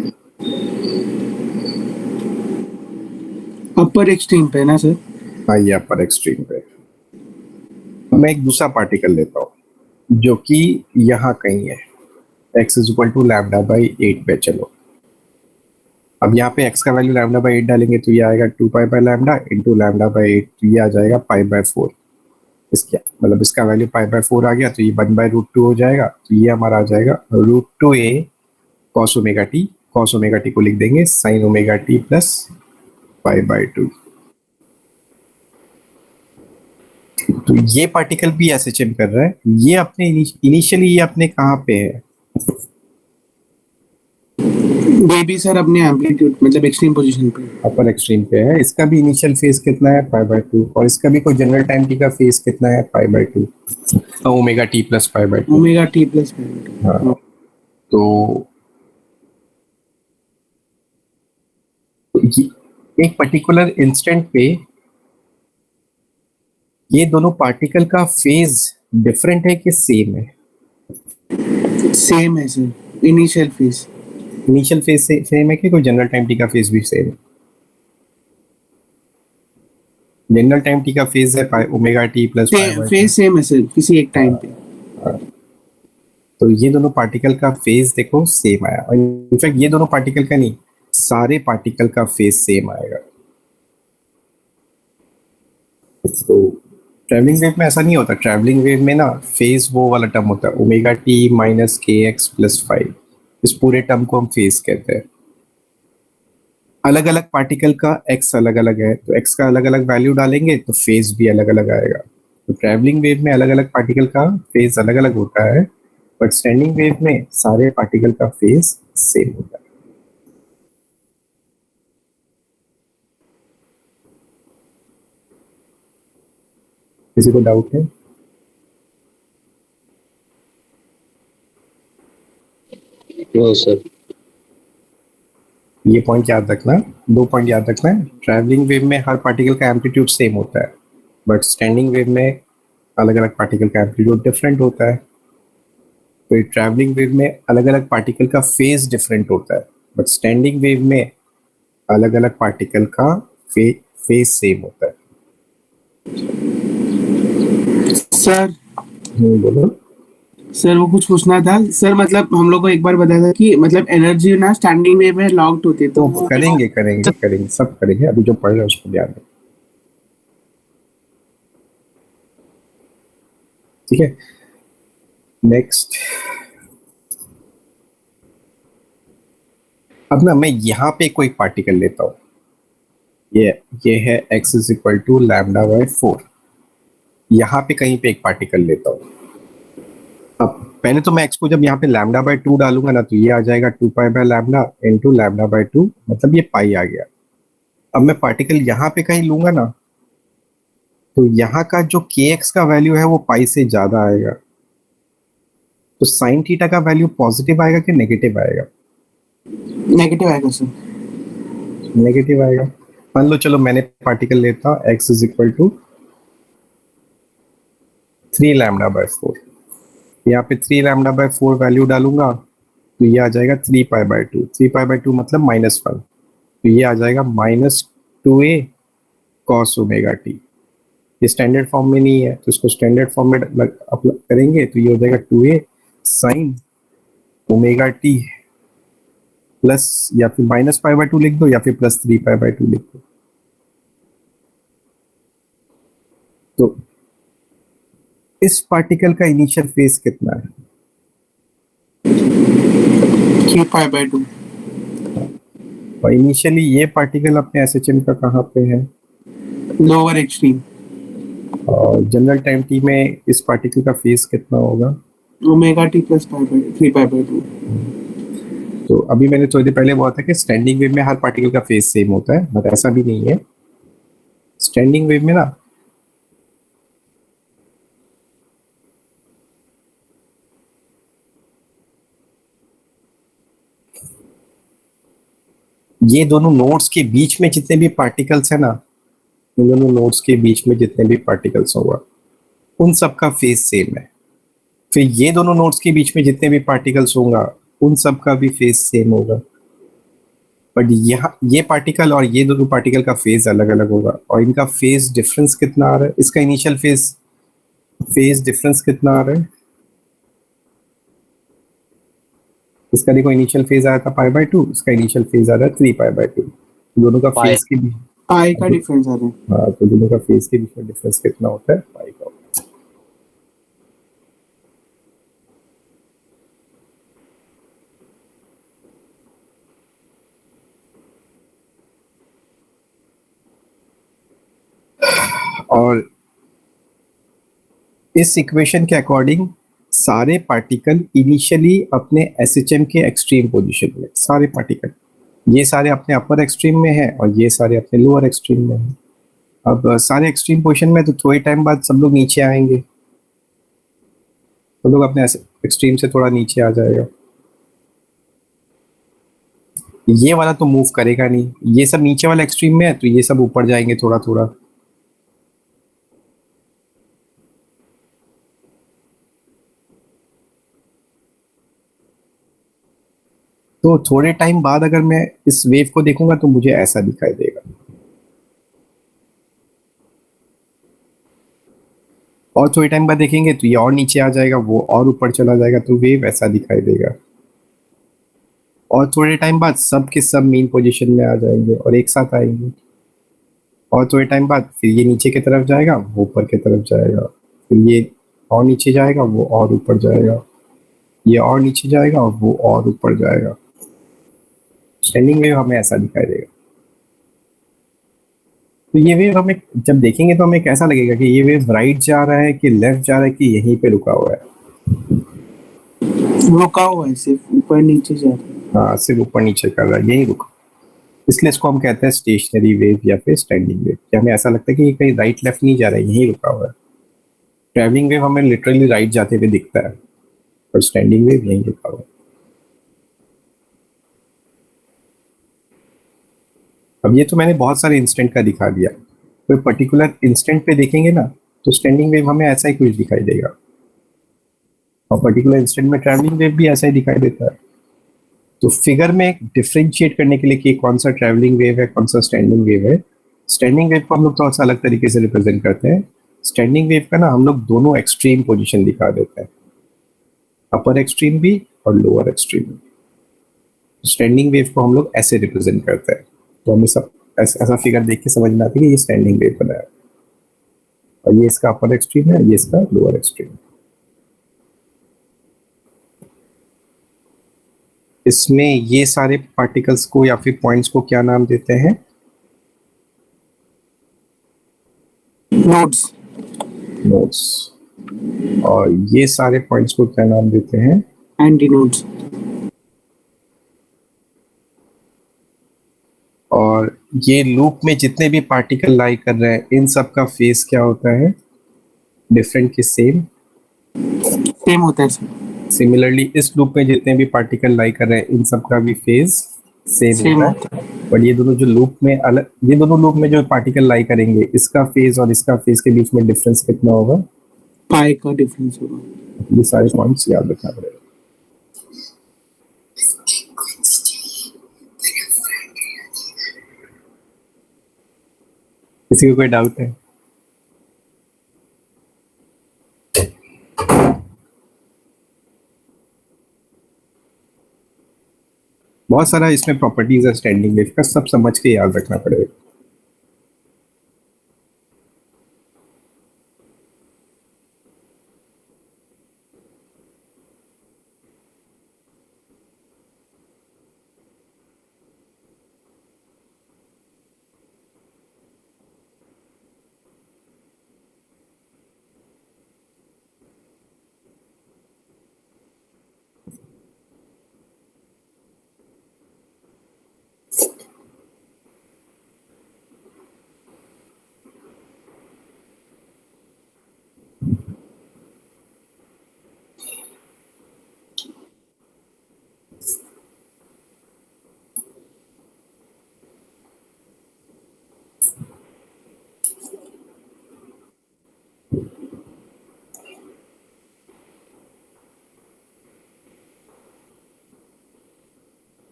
अपर एक्सट्रीम पे ना सर। हाँ ये अपर एक्सट्रीम पे। मैं एक दूसरा पार्टिकल लेता हूँ जो कि यहाँ कहीं है, x=λ/8 पे। चलो अब यहाँ पे x का वैल्यू λ/8 डालेंगे तो ये आएगा 2π/λ इंटू λ/8, तो ये आ जाएगा π/4। इसका मतलब इसका वैल्यू π/4 आ गया, तो ये 1/√2 हो जाएगा, तो ये हमारा आ जाएगा √2a cos omega t। cos omega t को लिख देंगे sin ओमेगा t प्लस π/2। तो ये पार्टिकल भी एसएचएम कर रहा है। ये अपने इनिशियली ये अपने कहाँ पे है? ये भी सर अपने एम्पलीट्यूड मतलब एक्सट्रीम पोजीशन पे। अपर एक्सट्रीम पे है। इसका भी इनिशियल फेज कितना है? π/2। और इसका भी कोई जनरल टाइम टी का फेज कितना है? π/2 omega t plus π/2। Omega t plus π/2। हाँ, तो एक पर्टिकुलर इंस्टेंट पे ये दोनों पार्टिकल का फेज डिफरेंट है कि सेम है? सेम है sir initial phase. Initial phase से सेम है कि कोई जनरल टाइम टी का फेज भी सेम है? जनरल टाइम टी का फेज है omega t plus phase same है सर किसी एक टाइम पे। तो ये दोनों पार्टिकल का फेज देखो सेम आया। और इनफैक्ट ये दोनों पार्टिकल का नहीं, सारे पार्टिकल का फेज सेम आएगा। तो ट्रैवलिंग वेव में ऐसा नहीं होता। ट्रैवलिंग वेव में ना फेज वो वाला टर्म होता है omega t minus k x plus 5। इस पूरे टर्म को हम फेज कहते हैं। अलग अलग पार्टिकल का एक्स अलग अलग है, तो एक्स का अलग अलग वैल्यू डालेंगे तो फेज भी अलग अलग आएगा। तो ट्रैवलिंग वेव में अलग अलग पार्टिकल का फेज अलग अलग होता है, बट स्टैंडिंग वेव में सारे पार्टिकल का फेज सेम होता है। किसी को डाउट है? No sir. ये पॉइंट याद रखना, 2 पॉइंट याद रखना है। ट्रैवलिंग वेव में हर पार्टिकल का एम्पलीट्यूड सेम होता है, बट स्टैंडिंग वेव में अलग अलग पार्टिकल का एम्पलीट्यूड डिफरेंट होता है। तो ट्रैवलिंग वेव में अलग अलग पार्टिकल का फेज डिफरेंट होता है, बट स्टैंडिंग वेव में अलग अलग पार्टिकल का फेज सेम होता है। सर बोलो। सर वो कुछ पूछना था सर। मतलब हम लोग को एक बार बताया था कि मतलब एनर्जी ना स्टैंडिंग वेव में लॉक्ड होती है, तो तो करेंगे करेंगे करेंगे सब करेंगे। अभी जो पढ़ रहे हैं उसको ध्यान दें, ठीक है। नेक्स्ट, अब ना मैं यहाँ पे कोई पार्टिकल लेता हूँ। ये है x इज इक्वल टू λ/4। यहाँ पे कहीं पे एक पार्टिकल लेता हूँ। अब पहले तो मैं x को जब यहाँ पे λ/2 डालूंगा ना, तो ये आ जाएगा 2π/λ इंटू λ/2, मतलब ये पाई आ गया। अब मैं पार्टिकल यहाँ पे कहीं लूंगा ना, तो यहाँ का जो kx का वैल्यू है वो पाई से ज्यादा आएगा। तो साइन थीटा का वैल्यू पॉजिटिव आएगा कि नेगेटिव आएगा? नेगेटिव आएगा सर। नेगेटिव आएगा। मान लो चलो मैंने पार्टिकल लेता हूँ x इज इक्वल टू 3λ/4। यहाँ पे 3λ/4 वैल्यू डालूंगा तो ये आ जाएगा 3π/2। 3π/2 मतलब -1, तो ये आ जाएगा -2a cos ओमेगा टी। ये स्टैंडर्ड फॉर्म में नहीं है, तो इसको स्टैंडर्ड फॉर्म में अप्लाई करेंगे तो ये हो जाएगा 2a sin omega t plus, या फिर -π/2 लिख दो या फिर प्लस 3π/2 लिख दो। तो इस पार्टिकल का इनिशियल फेज कितना है? 3π/2। और इनिशियली ये पार्टिकल अपने एसएचएम का कहाँ पे है? Lower extreme. और जनरल टाइम टी में इस पार्टिकल का फेज कितना होगा? Omega t plus 3π/2। तो अभी मैंने थोड़ी देर पहले बोला था कि स्टैंडिंग वेव में हर पार्टिकल का फेज सेम होता है, बट ऐसा भी नहीं है। स्टैंडिंग वेव में ना ये दोनों नोड्स के बीच में जितने भी पार्टिकल्स है ना, इन दोनों नोड्स के बीच में जितने भी पार्टिकल्स होगा उन सब का फेज सेम है। फिर ये दोनों नोड्स के बीच में जितने भी पार्टिकल्स होगा उन सब का भी फेज सेम होगा, बट यहाँ ये पार्टिकल और ये दोनों पार्टिकल का फेज अलग अलग होगा। और इनका फेज डिफरेंस कितना आ रहा है? इसका इनिशियल फेज डिफरेंस कितना आ रहा है? इसका देखो इनिशियल फेज आया था π/2, इसका इनिशियल फेज आ रहा है 3π/2। दोनों का फेज के बीच पाई का डिफरेंस आ रहा है। हाँ, तो दोनों का फेज के बीच में डिफरेंस कितना होता है? पाई का। और इस इक्वेशन के अकॉर्डिंग सारे पार्टिकल इनिशियली अपने एसएचएम के एक्सट्रीम पोजीशन में, सारे पार्टिकल, ये सारे अपने अपर एक्सट्रीम में है और ये सारे अपने लोअर एक्सट्रीम में है। अब सारे एक्सट्रीम पोजीशन में तो थोड़े टाइम बाद सब लोग नीचे आएंगे, सब लोग अपने एक्सट्रीम से थोड़ा नीचे आ जाएगा। ये वाला तो मूव करेगा नहीं, ये सब नीचे वाला एक्सट्रीम में है तो ये सब ऊपर जाएंगे थोड़ा थोड़ा। तो थोड़े टाइम बाद अगर मैं इस वेव को देखूंगा तो मुझे ऐसा दिखाई देगा, और थोड़े टाइम बाद देखेंगे तो ये और नीचे आ जाएगा, वो और ऊपर चला जाएगा, तो वेव ऐसा दिखाई देगा। और थोड़े टाइम बाद सब के सब मेन पोजीशन में आ जाएंगे और एक साथ आएंगे, और थोड़े टाइम बाद फिर ये नीचे की तरफ जाएगा, वो ऊपर की तरफ जाएगा, फिर ये और नीचे जाएगा, वो और ऊपर जाएगा, ये और नीचे जाएगा और वो और ऊपर जाएगा। स्टैंडिंग वेव हमें ऐसा दिखाई देगा। तो ये वेव हमें जब देखेंगे तो हमें कैसा लगेगा कि ये वेव राइट जा रहा है कि लेफ्ट जा रहा है कि यहीं पे रुका हुआ है? रुका हुआ है, सिर्फ ऊपर नीचे जा रहा है। हाँ, सिर्फ ऊपर नीचे कर रहा है, यही रुका। इसलिए इसको हम कहते हैं स्टेशनरी वेव या फिर स्टैंडिंग वेव, कि हमें ऐसा लगता है कि ये कहीं राइट लेफ्ट नहीं जा रहा है, यहीं रुका हुआ है। ट्रैवलिंग वेव हमें लिटरली राइट जाते हुए दिखता है, और स्टैंडिंग वेव यहीं रुका हुआ है। अब ये तो मैंने बहुत सारे इंस्टेंट का दिखा दिया, कोई पर्टिकुलर इंस्टेंट पे देखेंगे ना तो स्टैंडिंग वेव हमें ऐसा ही कुछ दिखाई देगा, और पर्टिकुलर इंस्टेंट में ट्रैवलिंग वेव भी ऐसा ही दिखाई देता है। तो फिगर में डिफ्रेंशिएट करने के लिए कि कौन सा ट्रैवलिंग वेव है, कौन सा स्टैंडिंग वेव है, स्टैंडिंग वेव को हम लोग थोड़ा सा अलग तरीके से रिप्रेजेंट करते हैं। स्टैंडिंग वेव का ना हम लोग दोनों एक्सट्रीम पोजीशन दिखा देते हैं, अपर एक्सट्रीम भी और लोअर एक्सट्रीम भी। स्टैंडिंग वेव को हम लोग ऐसे रिप्रेजेंट करते हैं, तो हमें सब ऐसा फिगर देख के समझ में आता है कि ये स्टैंडिंग वेव बना है, और ये इसका अपर एक्सट्रीम है, ये इसका लोअर एक्सट्रीम। इसमें ये सारे पार्टिकल्स को या फिर पॉइंट्स को क्या नाम देते हैं? नोड्स। नोड्स। और ये सारे पॉइंट्स को क्या नाम देते हैं? Anti nodes. और ये लूप में जितने भी पार्टिकल लाई कर रहे हैं इन सब का फेस क्या होता है? डिफरेंट की सेम? सेम होता है सर। सिमिलरली इस लूप में जितने भी पार्टिकल लाई कर रहे हैं इन सब का भी फेज सेम सेम होता है। बट ये दोनों जो लूप में अलग, ये दोनों लूप में जो पार्टिकल लाई करेंगे इसका फेज और इसका फेज के बीच में डिफरेंस कितना होगा? पाई का डिफरेंस होगा। ये सारे पॉइंट्स याद रखना पड़ेगा। किसी को कोई डाउट है? बहुत सारा इसमें प्रॉपर्टीज है स्टैंडिंग वेव का, सब समझ के याद रखना पड़ेगा।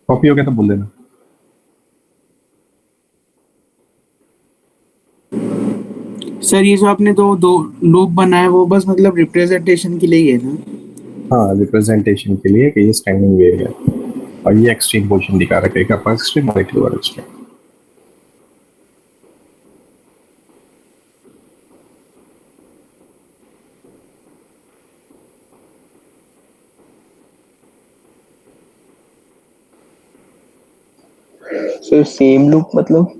कॉपी हो गया तो बोल देना। सर ये जो आपने दो दो लूप बनाया वो बस मतलब रिप्रेजेंटेशन के लिए ही है ना? हाँ, रिप्रेजेंटेशन के लिए कि ये स्टैंडिंग वेव है, और ये एक्सट्रीम पोजीशन दिखा रखा है, एक अपर एक्सट्रीम और एक lower extreme. Sir same loop मतलब?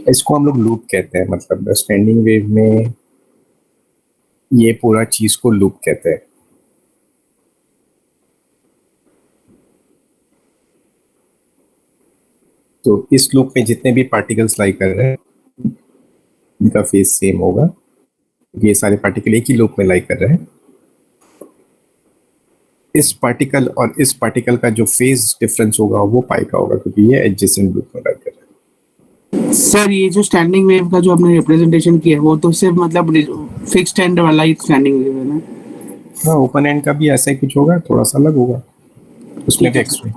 इसको हम लोग लूप कहते हैं, मतलब स्टैंडिंग वेव में ये पूरा चीज को लूप कहते हैं। तो इस लूप में जितने भी पार्टिकल्स लाई कर रहे हैं उनका फेज सेम होगा। ये सारे पार्टिकल एक ही लूप में लाई कर रहे हैं। इस पार्टिकल और इस पार्टिकल का जो फेज डिफरेंस होगा वो पाई का होगा, क्योंकि ये एडजेसेंट लूप में लाई कर रहे हैं। सर ये जो स्टैंडिंग वेव का जो आपने रिप्रेजेंटेशन किया है वो तो सिर्फ मतलब फिक्स्ड एंड वाला ही स्टैंडिंग वेव है ना? हाँ, ओपन एंड का भी ऐसा ही कुछ होगा, थोड़ा सा अलग होगा, उसमें भी एक्सट्रीम।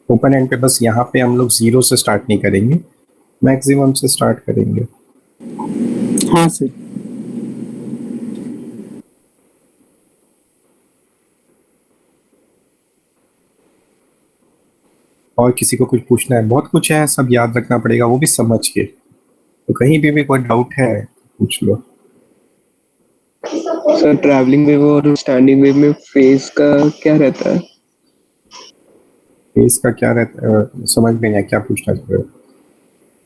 ओपन एंड पे बस यहाँ पे हम लोग 0 से स्टार्ट नहीं करेंगे, मैक्सिमम से स्टार्ट करेंगे। हाँ सर। और किसी को कुछ पूछना है? बहुत कुछ है, सब याद रखना पड़ेगा, वो भी समझ के। तो कहीं भी कोई डाउट है पूछ लो। सर ट्रैवलिंग वेव और स्टैंडिंग वेव में फेज का क्या रहता है? फेज का क्या रहता है समझ में नहीं आया, क्या पूछना चाह रहे हो?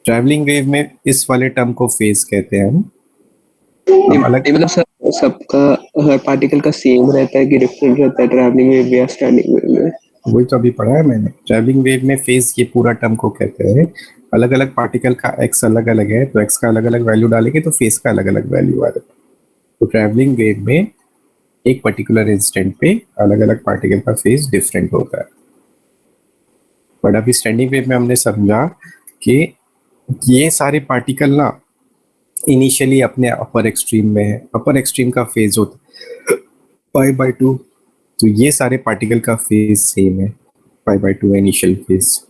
ट्रैवलिंग वेव में इस वाले टर्म को फेज कहते हैं हम। अलग मतलब सर सबका हर पार्टिकल का सेम रहता है कि डिफरेंट रहता है ट्रैवलिंग वेव या स्टैंडिंग वेव में? वही तो अभी पढ़ा है मैंने। ट्रैवलिंग वेव में फेज ये पूरा टर्म को कहते हैं। अलग अलग पार्टिकल का एक्स अलग अलग है, तो एक्स का अलग अलग वैल्यू डालेंगे तो फेज का अलग अलग वैल्यू आएगा। तो ट्रैवलिंग वेव में एक पर्टिकुलर इंस्टेंट पे अलग अलग पार्टिकल का फेज डिफरेंट होता है। बट अभी स्टैंडिंग वेव में हमने समझा कि ये सारे पार्टिकल ना इनिशियली अपने अपर एक्सट्रीम में है। अपर एक्सट्रीम का फेज होता है π/2, तो ये सारे पार्टिकल का फेज सेम है, π/2 इनिशियल फेज।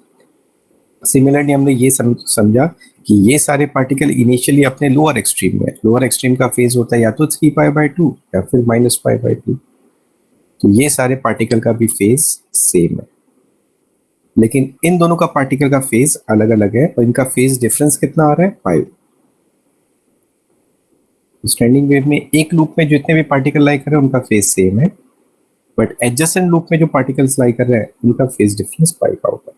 सिमिलरली हमने ये समझा कि ये सारे पार्टिकल इनिशियली अपने लोअर एक्सट्रीम में, लोअर एक्सट्रीम का फेज होता है या तो 3π/2 या फिर -π/2। तो ये सारे पार्टिकल का भी फेज सेम है, लेकिन इन दोनों का पार्टिकल का फेज अलग अलग है और इनका फेज डिफरेंस कितना आ रहा है? 5। स्टैंडिंग वेव में एक लूप में जितने भी पार्टिकल लाई कर रहे हैं उनका फेज सेम है, बट एडजेसेंट लूप में जो पार्टिकल्स लाई कर रहे हैं उनका फेज डिफरेंस पाई का होगा।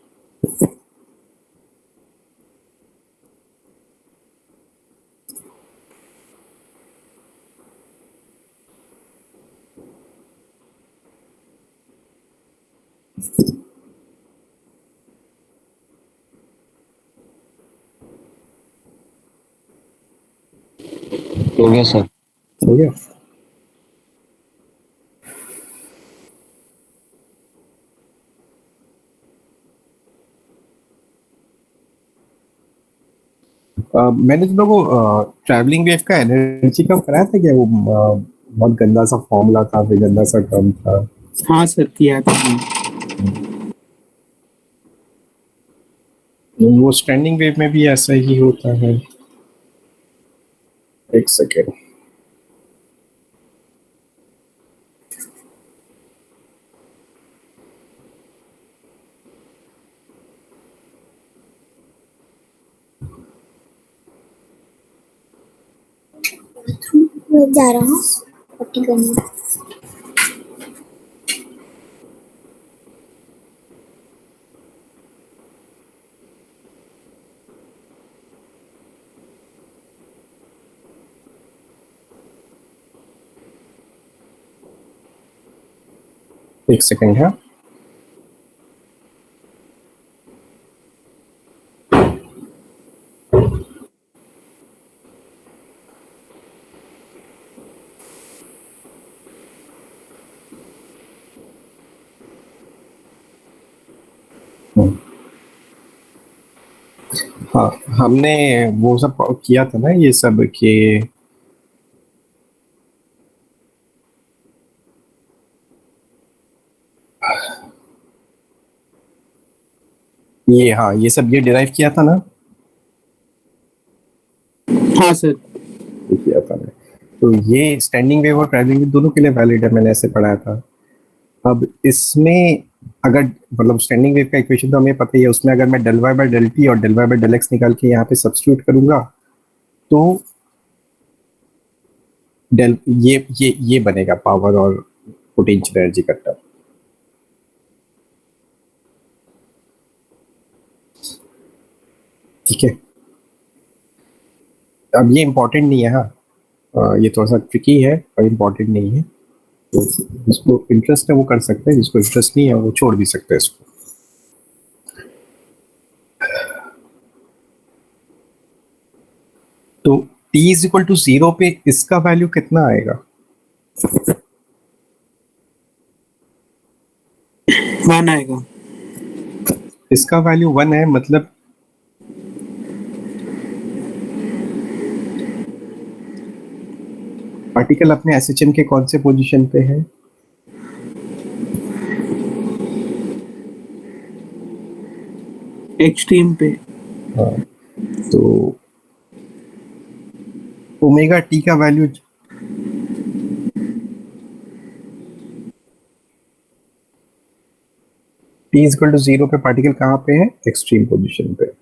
हो गया सर। हो गया। मैंने तुम लोगों को ट्रैवलिंग वेव का एनर्जी कम कराया था क्या? वो बहुत गंदा सा फॉर्मूला था, फिर गंदा सा टर्म था। हाँ सर किया था। वो स्टैंडिंग वेव में भी ऐसा ही होता है। एक सेकेंड। मैं जा रहा हूँ पट्टी करने। एक सेकेंड है। हाँ, हमने वो सब किया था ना, ये सब कि ये, हाँ ये सब ये डिराइव किया था ना। हाँ सर किया था मैं। तो ये स्टैंडिंग वेव और ट्रैवलिंग वेव दोनों के लिए वैलिड है, मैंने ऐसे पढ़ाया था। अब इसमें अगर मतलब स्टैंडिंग वेव का इक्वेशन तो हमें पता ही है, उसमें अगर मैं del y by del t और del y by del x निकाल के यहाँ पे सब्स्टिट्यूट करूंगा तो डेल ये बनेगा पावर और पोटेंशियल एनर्जी का टर्म। ठीक है, अब ये इम्पोर्टेंट नहीं है। हाँ, ये थोड़ा सा ट्रिकी है और इम्पोर्टेंट नहीं है, तो जिसको इंटरेस्ट है वो कर सकते हैं, जिसको इंटरेस्ट नहीं है वो छोड़ भी सकते हैं इसको। तो t इज इक्वल टू 0 पे इसका वैल्यू कितना आएगा? 1 आएगा। इसका वैल्यू 1 है, मतलब पार्टिकल अपने एसएचएम के कौन से पोजीशन पे है? एक्सट्रीम पे। हाँ, तो ओमेगा टी का value t is equal to 0 पे पार्टिकल कहाँ पे है? एक्सट्रीम पोजीशन पे।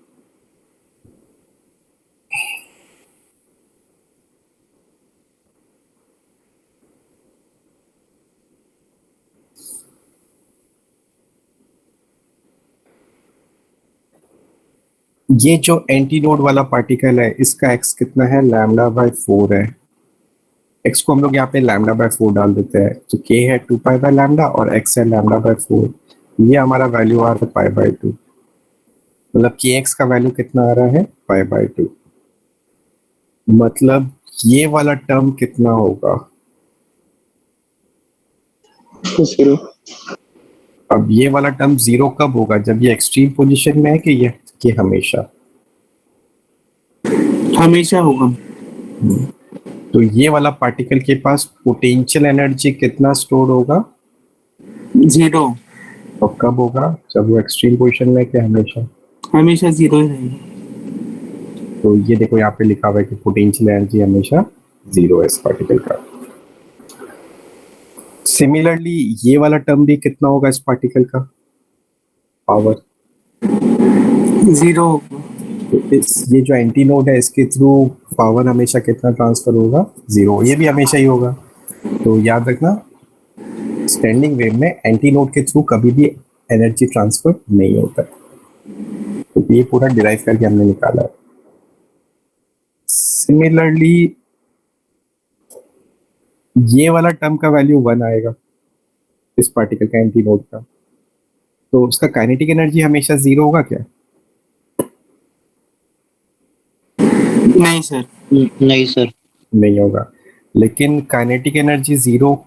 ये जो एंटीनोड वाला पार्टिकल है इसका x कितना है? लैम्डा बाय 4 है। x को हम लोग यहाँ पे लैम्डा बाय 4 डाल देते हैं, तो k है 2 पाई बाय लैम्डा और x है लैम्डा बाय 4। ये हमारा वैल्यू आ रहा है पाई बाय 2, मतलब kx का वैल्यू कितना आ रहा है? Pi by 2। मतलब ये वाला टर्म कितना होगा? 0। अब ये वाला टर्म 0 कब होगा? जब ये एक्सट्रीम पोजीशन में है कि हमेशा? हमेशा होगा। तो ये वाला पार्टिकल के पास पोटेंशियल एनर्जी कितना स्टोर होगा? 0। और कब होगा? जब वो एक्सट्रीम पोजीशन में है कि हमेशा? हमेशा 0 ही रहेगा। तो ये देखो यहाँ पे लिखा हुआ है कि पोटेंशियल एनर्जी हमेशा 0 है इस पार्टिकल का। सिमिलरली ये वाला टर्म भी कितना होगा इस पार्टिकल का? पावर 0 होगा। तो ये जो एंटीनोड है इसके थ्रू पावर हमेशा कितना ट्रांसफर होगा? 0। ये भी हमेशा ही होगा। तो याद रखना, स्टैंडिंग वेव में एंटीनोड के थ्रू कभी भी एनर्जी ट्रांसफर नहीं होता है। तो ये पूरा डिराइव करके हमने निकाला है। सिमिलरली ये वाला टर्म का वैल्यू 1 आएगा इस पार्टिकल का, एंटीनोड का। तो उसका काइनेटिक एनर्जी हमेशा 0 होगा क्या? नहीं सर। नहीं सर। नहीं होगा। लेकिन काइनेटिक एनर्जी 0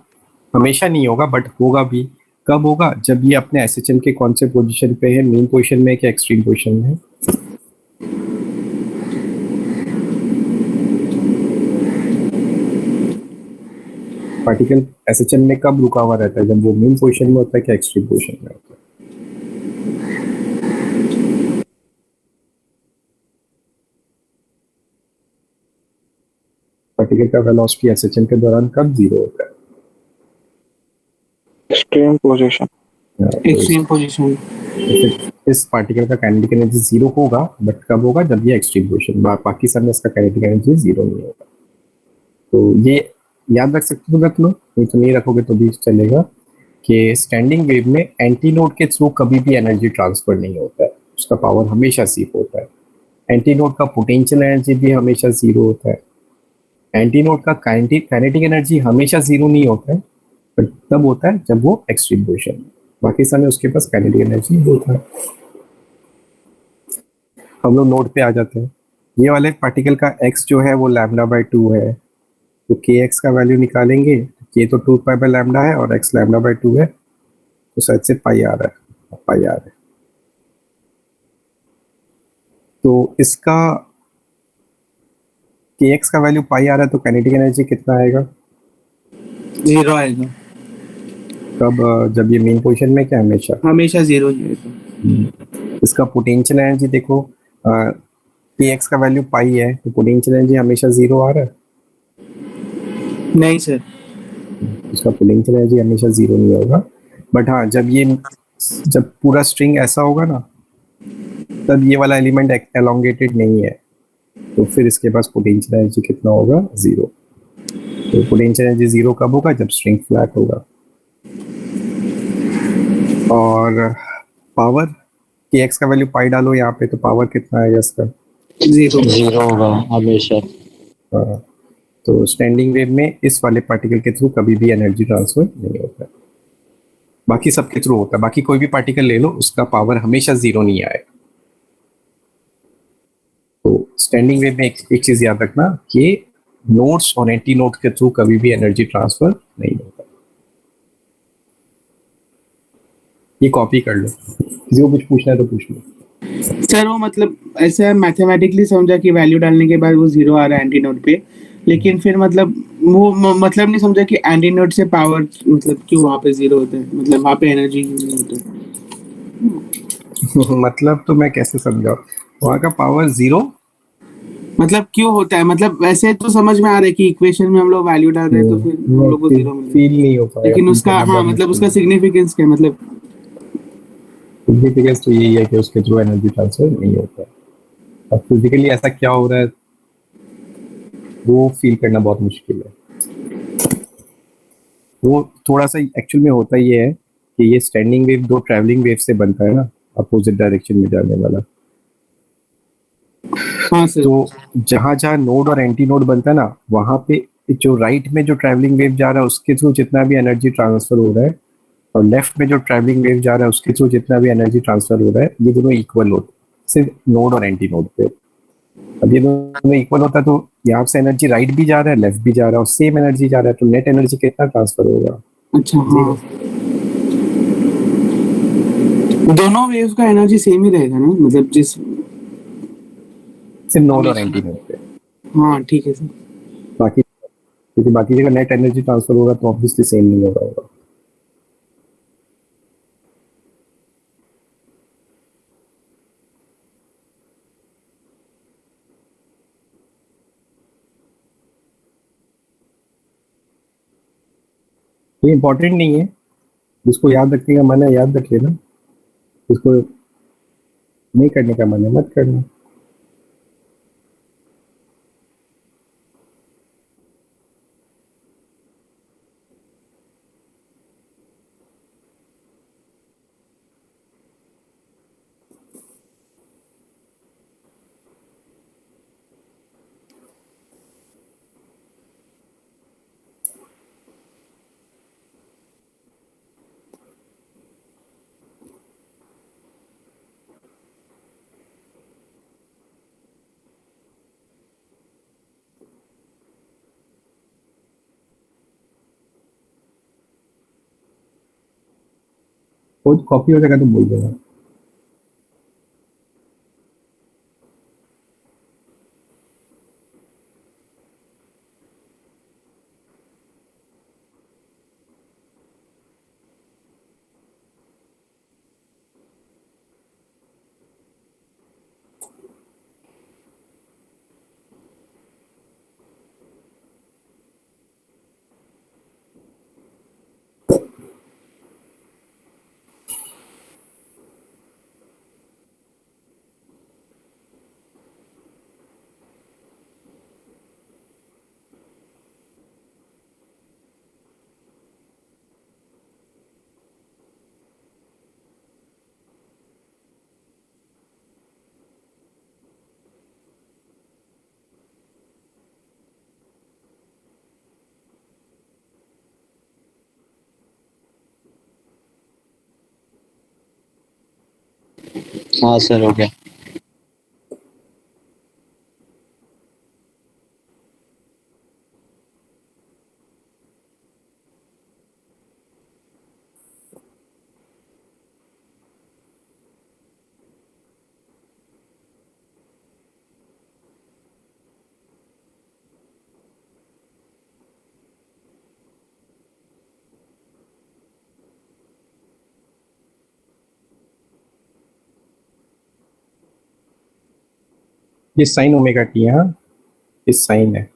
हमेशा नहीं होगा, बट होगा भी। कब होगा? जब ये अपने एसएचएम के कौन से पोजीशन पे है? मीन पोजीशन में क्या एक्सट्रीम पोजीशन में है? पार्टिकल एसएचएम में कब रुका हुआ रहता है? जब वो मीन पोजीशन में होता है कि एक्सट्रीम पोजीशन में होता है? पार्टिकल का वेलोसिटी एसएचएम के दौरान कब 0 होता है? Extreme position. Extreme position. इस पार्टिकल का काइनेटिक एनर्जी 0 होगा, बट कब होगा? जब ये एक्सट्रीम पोजीशन। बाकी समय इसका काइनेटिक एनर्जी 0 नहीं होगा। तो ये याद रख सकते हो, रख लो, नहीं तो नहीं रखोगे तो भी चलेगा कि स्टैंडिंग वेव में एंटीनोड के थ्रू कभी भी एनर्जी ट्रांसफर नहीं होता है, उसका पावर हमेशा 0 होता है। एंटीनोड का पोटेंशियल एनर्जी भी हमेशा 0 होता है। एंटीनोड का काइनेटिक एनर्जी हमेशा 0 नहीं होता है, पर तब होता है जब वो एक्सट्रीम पोजीशन में। बाकी समय उसके पास काइनेटिक एनर्जी होता है। हम लोग नोट पे आ जाते हैं। ये वाले पार्टिकल का x जो है वो लैम्डा बाय 2 है, तो kx का वैल्यू निकालेंगे। k तो 2 पाई बाय लैम्डा है और x लैम्डा बाय 2 है, तो शायद से पाई आ रहा है, पाई आ रहा है। तो इसका kx का वैल्यू पाई आ रहा है, तो काइनेटिक एनर्जी कितना आएगा? 0 आएगा। कब? जब ये मेन पोजीशन में क्या हमेशा? हमेशा 0 ही आएगा। इसका पोटेंशियल एनर्जी देखो, kx का वैल्यू पाई है, तो पोटेंशियल एनर्जी हमेशा 0 आ रहा है? नहीं सर। इसका पोटेंशियल एनर्जी हमेशा 0 नहीं होगा, बट हाँ, जब ये जब पूरा स्ट्रिंग ऐसा होगा ना, तब ये वाला एलिमेंट एलोंगेटेड नहीं है, तो फिर इसके पास पोटेंशियल एनर्जी कितना होगा? 0। तो पोटेंशियल एनर्जी 0 कब होगा? जब स्ट्रिंग फ्लैट होगा। और पावर के एक्स का वैल्यू पाई डालो यहाँ पे, तो पावर कितना है इसका? 0 होगा हमेशा। हाँ, तो स्टैंडिंग वेव में इस वाले पार्टिकल के थ्रू कभी भी एनर्जी ट्रांसफर नहीं होता। बाकी सबके थ्रू होता है, बाकी कोई भी पार्टिकल ले लो उसका पावर हमेशा 0 नहीं आएगा। तो स्टैंडिंग वेव में एक चीज याद रखना कि नोड्स और एंटी नोड के थ्रू कभी भी एनर्जी ट्रांसफर नहीं होता। ये कॉपी कर लो, किसी को कुछ पूछना है तो पूछ लो। सर वो मतलब ऐसा मैथमेटिकली समझा कि वैल्यू डालने के बाद वो 0 आ रहा है एंटी नोड पे, लेकिन फिर मतलब वो मतलब नहीं समझा कि एंटी नोड से पावर मतलब क्यों वहाँ पे 0 होता है, मतलब वहाँ पे एनर्जी क्यों नहीं होता है? मतलब तो मैं कैसे समझाऊं, वहाँ का पावर 0 मतलब क्यों होता है, मतलब वैसे तो समझ में आ रहा है कि इक्वेशन में हम लोग वैल्यू डाल रहे हैं तो फिर हम लोग को 0 मिलेगा, फील नहीं हो पाएगा। लेकिन feel उसका करना हाँ बहुत मतलब मुश्किल उसका है। सिग्निफिकेंस क्या है, मतलब सिग्निफिकेंस तो यही है कि उसके थ्रू एनर्जी ट्रांसफर नहीं होता है। अब फिजिकली ऐसा क्या हो रहा है वो फील करना बहुत मुश्किल है। वो थोड़ा सा एक्चुअल में होता ये है कि ये स्टैंडिंग वेव दो ट्रैवलिंग वेव से बनता है ना, अपोजिट डायरेक्शन में जाने वाला। हाँ सर। तो जहां जहां नोड और एंटी नोड बनता है ना, वहां पे जो राइट में जो ट्रैवलिंग वेव जा रहा है उसके थ्रू जितना भी एनर्जी ट्रांसफर हो रहा है, और लेफ्ट में जो ट्रैवलिंग वेव जा रहा है उसके थ्रू जितना भी एनर्जी ट्रांसफर हो रहा है, ये दोनों इक्वल होते हैं सिर्फ नोड और एंटी नोड पे। अब ये दोनों इक्वल होता है तो यहाँ से एनर्जी राइट भी जा रहा है लेफ्ट भी जा रहा है और सेम एनर्जी जा रहा है, तो नेट एनर्जी कितना ट्रांसफर होगा? अच्छा हाँ, 0। दोनों वेव्स का एनर्जी सेम ही रहेगा ना, मतलब जिस सिर्फ नोड और एंटी नोड पे। हाँ ठीक है सर। बाकी क्योंकि बाकी जगह नेट एनर्जी ट्रांसफर होगा तो ऑब्वियसली सेम नहीं होगा। ये इंपॉर्टेंट नहीं है, जिसको याद रखने का मन है याद रख लेना, जिसको नहीं करने का मन है मत करना। वो कॉपी हो जाएगा तो बोल देना। हाँ सर हो गया। ये साइन ओमेगा टी है, हाँ ये साइन है।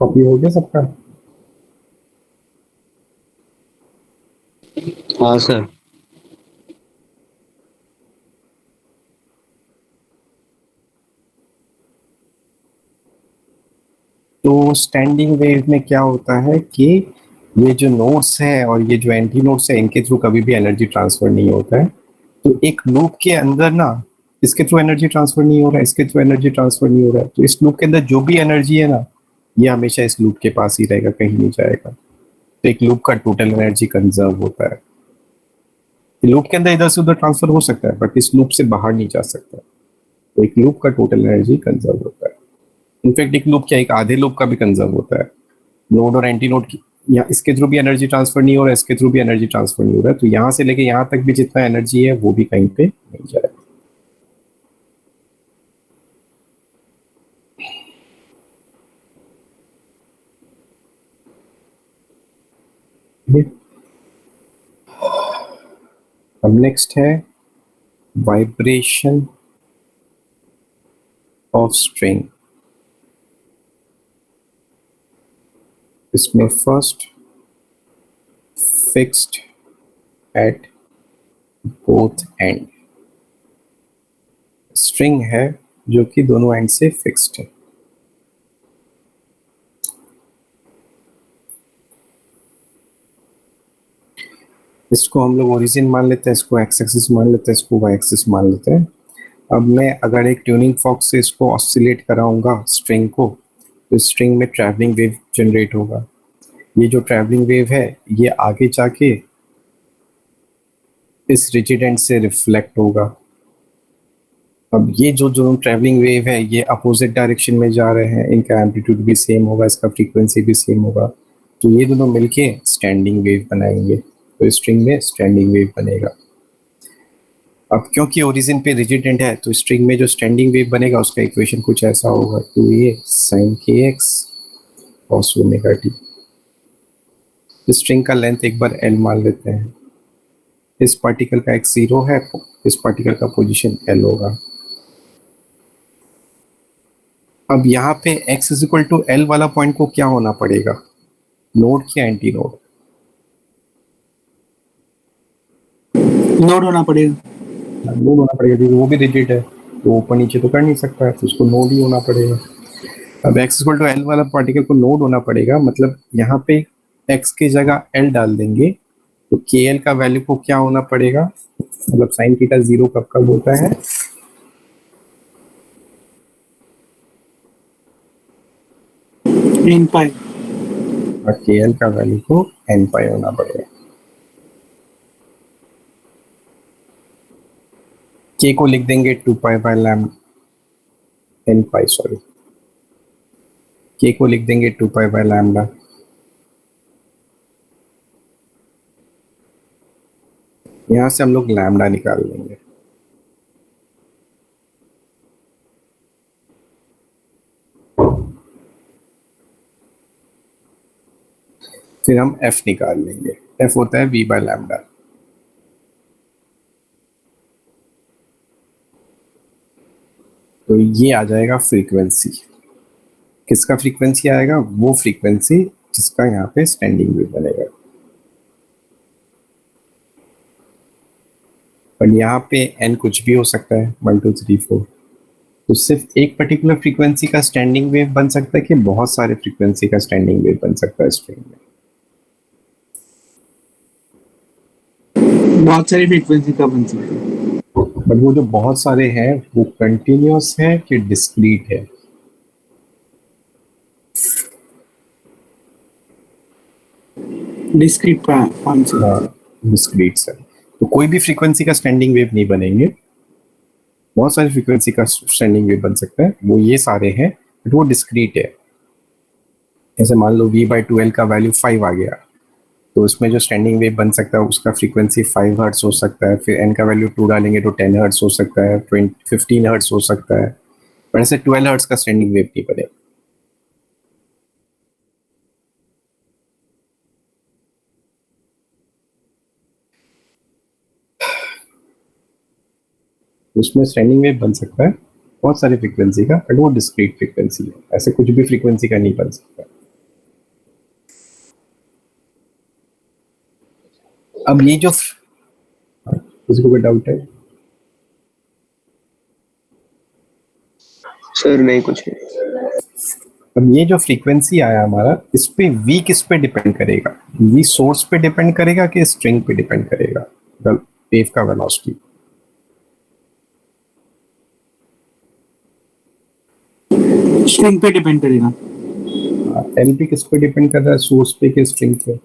कॉपी हो गया सबका? हाँ सर। तो स्टैंडिंग वेव में क्या होता है कि ये जो नोड्स है और ये जो एंटी नोड्स है इनके थ्रू कभी भी एनर्जी ट्रांसफर नहीं होता है। तो एक लूप के अंदर ना इसके थ्रू एनर्जी ट्रांसफर नहीं हो रहा है, इसके थ्रू एनर्जी ट्रांसफर नहीं हो रहा है, तो इस लूप के अंदर जो भी एनर्जी है ना ये हमेशा इस लूप के पास ही रहेगा, कहीं नहीं जाएगा। तो एक लूप का टोटल एनर्जी कंजर्व होता है। लूप के अंदर इधर से उधर ट्रांसफर हो सकता है बट इस लूप से बाहर नहीं जा सकता। तो एक लूप का टोटल एनर्जी कंजर्व होता है। इनफैक्ट एक लूप क्या एक आधे लूप का भी कंजर्व होता है। नोड और एंटी नोड की या इसके थ्रू भी एनर्जी ट्रांसफर नहीं हो रहा है, इसके थ्रू भी एनर्जी ट्रांसफर नहीं हो रहा है, तो यहाँ से लेके यहाँ तक भी जितना एनर्जी है वो भी कहीं पे नहीं जाएगा। अब नेक्स्ट है वाइब्रेशन ऑफ स्ट्रिंग। इसमें first fixed at both and, string है जो कि दोनों एंड से फिक्स्ड है। इसको हम लोग ओरिजिन मान लेते हैं, इसको एक्स एक्सिस मान लेते हैं, इसको वाई एक्सिस मान लेते हैं। अब मैं अगर एक ट्यूनिंग फॉक से इसको ऑसिलेट कराऊंगा स्ट्रिंग को, तो स्ट्रिंग में ट्रैवलिंग वेव जनरेट होगा। ये जो ट्रैवलिंग वेव है ये आगे जाके इस रिजिड एंड से रिफ्लेक्ट होगा। अब ये जो जो ट्रैवलिंग वेव है ये अपोजिट डायरेक्शन में जा रहे हैं, इनका एम्पलीट्यूड भी सेम होगा, इसका फ्रीक्वेंसी भी सेम होगा, तो ये दोनों मिलके स्टैंडिंग वेव बनाएंगे। तो स्ट्रिंग में स्टैंडिंग वेव बनेगा। अब क्योंकि ओरिजिन पे रिजिड एंड है तो स्ट्रिंग में जो स्टैंडिंग वेव बनेगा उसका इक्वेशन कुछ ऐसा होगा, तो ये sin kx cos omega t। String का लेंथ एक बार l मान लेते हैं। इस पार्टिकल का x 0 है, इस पार्टिकल का पोजीशन l होगा। अब यहाँ पे x = l वाला पॉइंट को क्या होना पड़ेगा, नोड या एंटी नोड? नोड होना पड़ेगा। नोड होना पड़ेगा क्योंकि वो भी रिजिड है, तो ऊपर नीचे तो कर नहीं सकता है, तो उसको नोड ही होना पड़ेगा। अब x = l वाला पार्टिकल को नोड होना पड़ेगा, मतलब यहाँ पे x की जगह l डाल देंगे तो kl का वैल्यू को क्या होना पड़ेगा, मतलब sin थीटा 0 कब कब होता है, n पाई। और kl का वैल्यू को n पाई होना पड़ेगा। k को लिख देंगे 2 pi by lambda n pi, sorry k को लिख देंगे 2 पाई बाय लैम्डा। यहां से हम लोग लैम्डा निकाल लेंगे। फिर हम f निकाल लेंगे, f होता है v बाय लैम्डा। तो ये आ जाएगा फ्रीक्वेंसी। किसका फ्रीक्वेंसी आएगा, वो फ्रीक्वेंसी जिसका यहाँ पे स्टैंडिंग वेव बनेगा। पर यहाँ पे n कुछ भी हो सकता है, 1 2 3 4। तो सिर्फ एक पर्टिकुलर फ्रीक्वेंसी का स्टैंडिंग वेव बन सकता है कि बहुत सारे फ्रीक्वेंसी का स्टैंडिंग वेव बन सकता है स्ट्रिंग में? बहुत सारी फ्रीक्वेंसी का बन सकता है। बट वो जो बहुत सारे हैं वो कंटिन्यूअस है कि डिस्क्रीट है? डिस्क्रीट फॉर्म से। हाँ, डिस्क्रीट है। तो कोई भी फ्रीक्वेंसी का स्टैंडिंग वेव नहीं बनेंगे, बहुत सारी फ्रीक्वेंसी का स्टैंडिंग वेव बन सकता है, वो ये सारे हैं बट वो डिस्क्रीट है। जैसे मान लो v/2l का वैल्यू 5 आ गया, तो उसमें जो स्टैंडिंग वेव बन सकता है उसका फ्रीक्वेंसी 5 हर्ट्ज हो सकता है। फिर n का वैल्यू 2 डालेंगे तो 10 हर्ट्ज हो सकता है, 15 हर्ट्ज हो सकता है, पर ऐसे 12 हर्ट्ज का स्टैंडिंग वेव नहीं बनेगा। उसमें स्टैंडिंग वेव बन सकता है बहुत सारी फ्रीक्वेंसी का, बट वो डिस्क्रीट फ्रीक्वेंसी है, ऐसे कुछ भी फ्रीक्वेंसी का नहीं बन सकता। अब ये जो किसी को कोई डाउट है? सर नहीं कुछ नहीं। अब ये जो फ्रीक्वेंसी आया हमारा, इस पे v किस पे डिपेंड करेगा? v सोर्स पे डिपेंड करेगा कि स्ट्रिंग पे डिपेंड करेगा? वेव का वेलोसिटी स्ट्रिंग पे डिपेंड करेगा। एल पे किस पे डिपेंड कर रहा है? सोर्स पे कि स्ट्रिंग पे?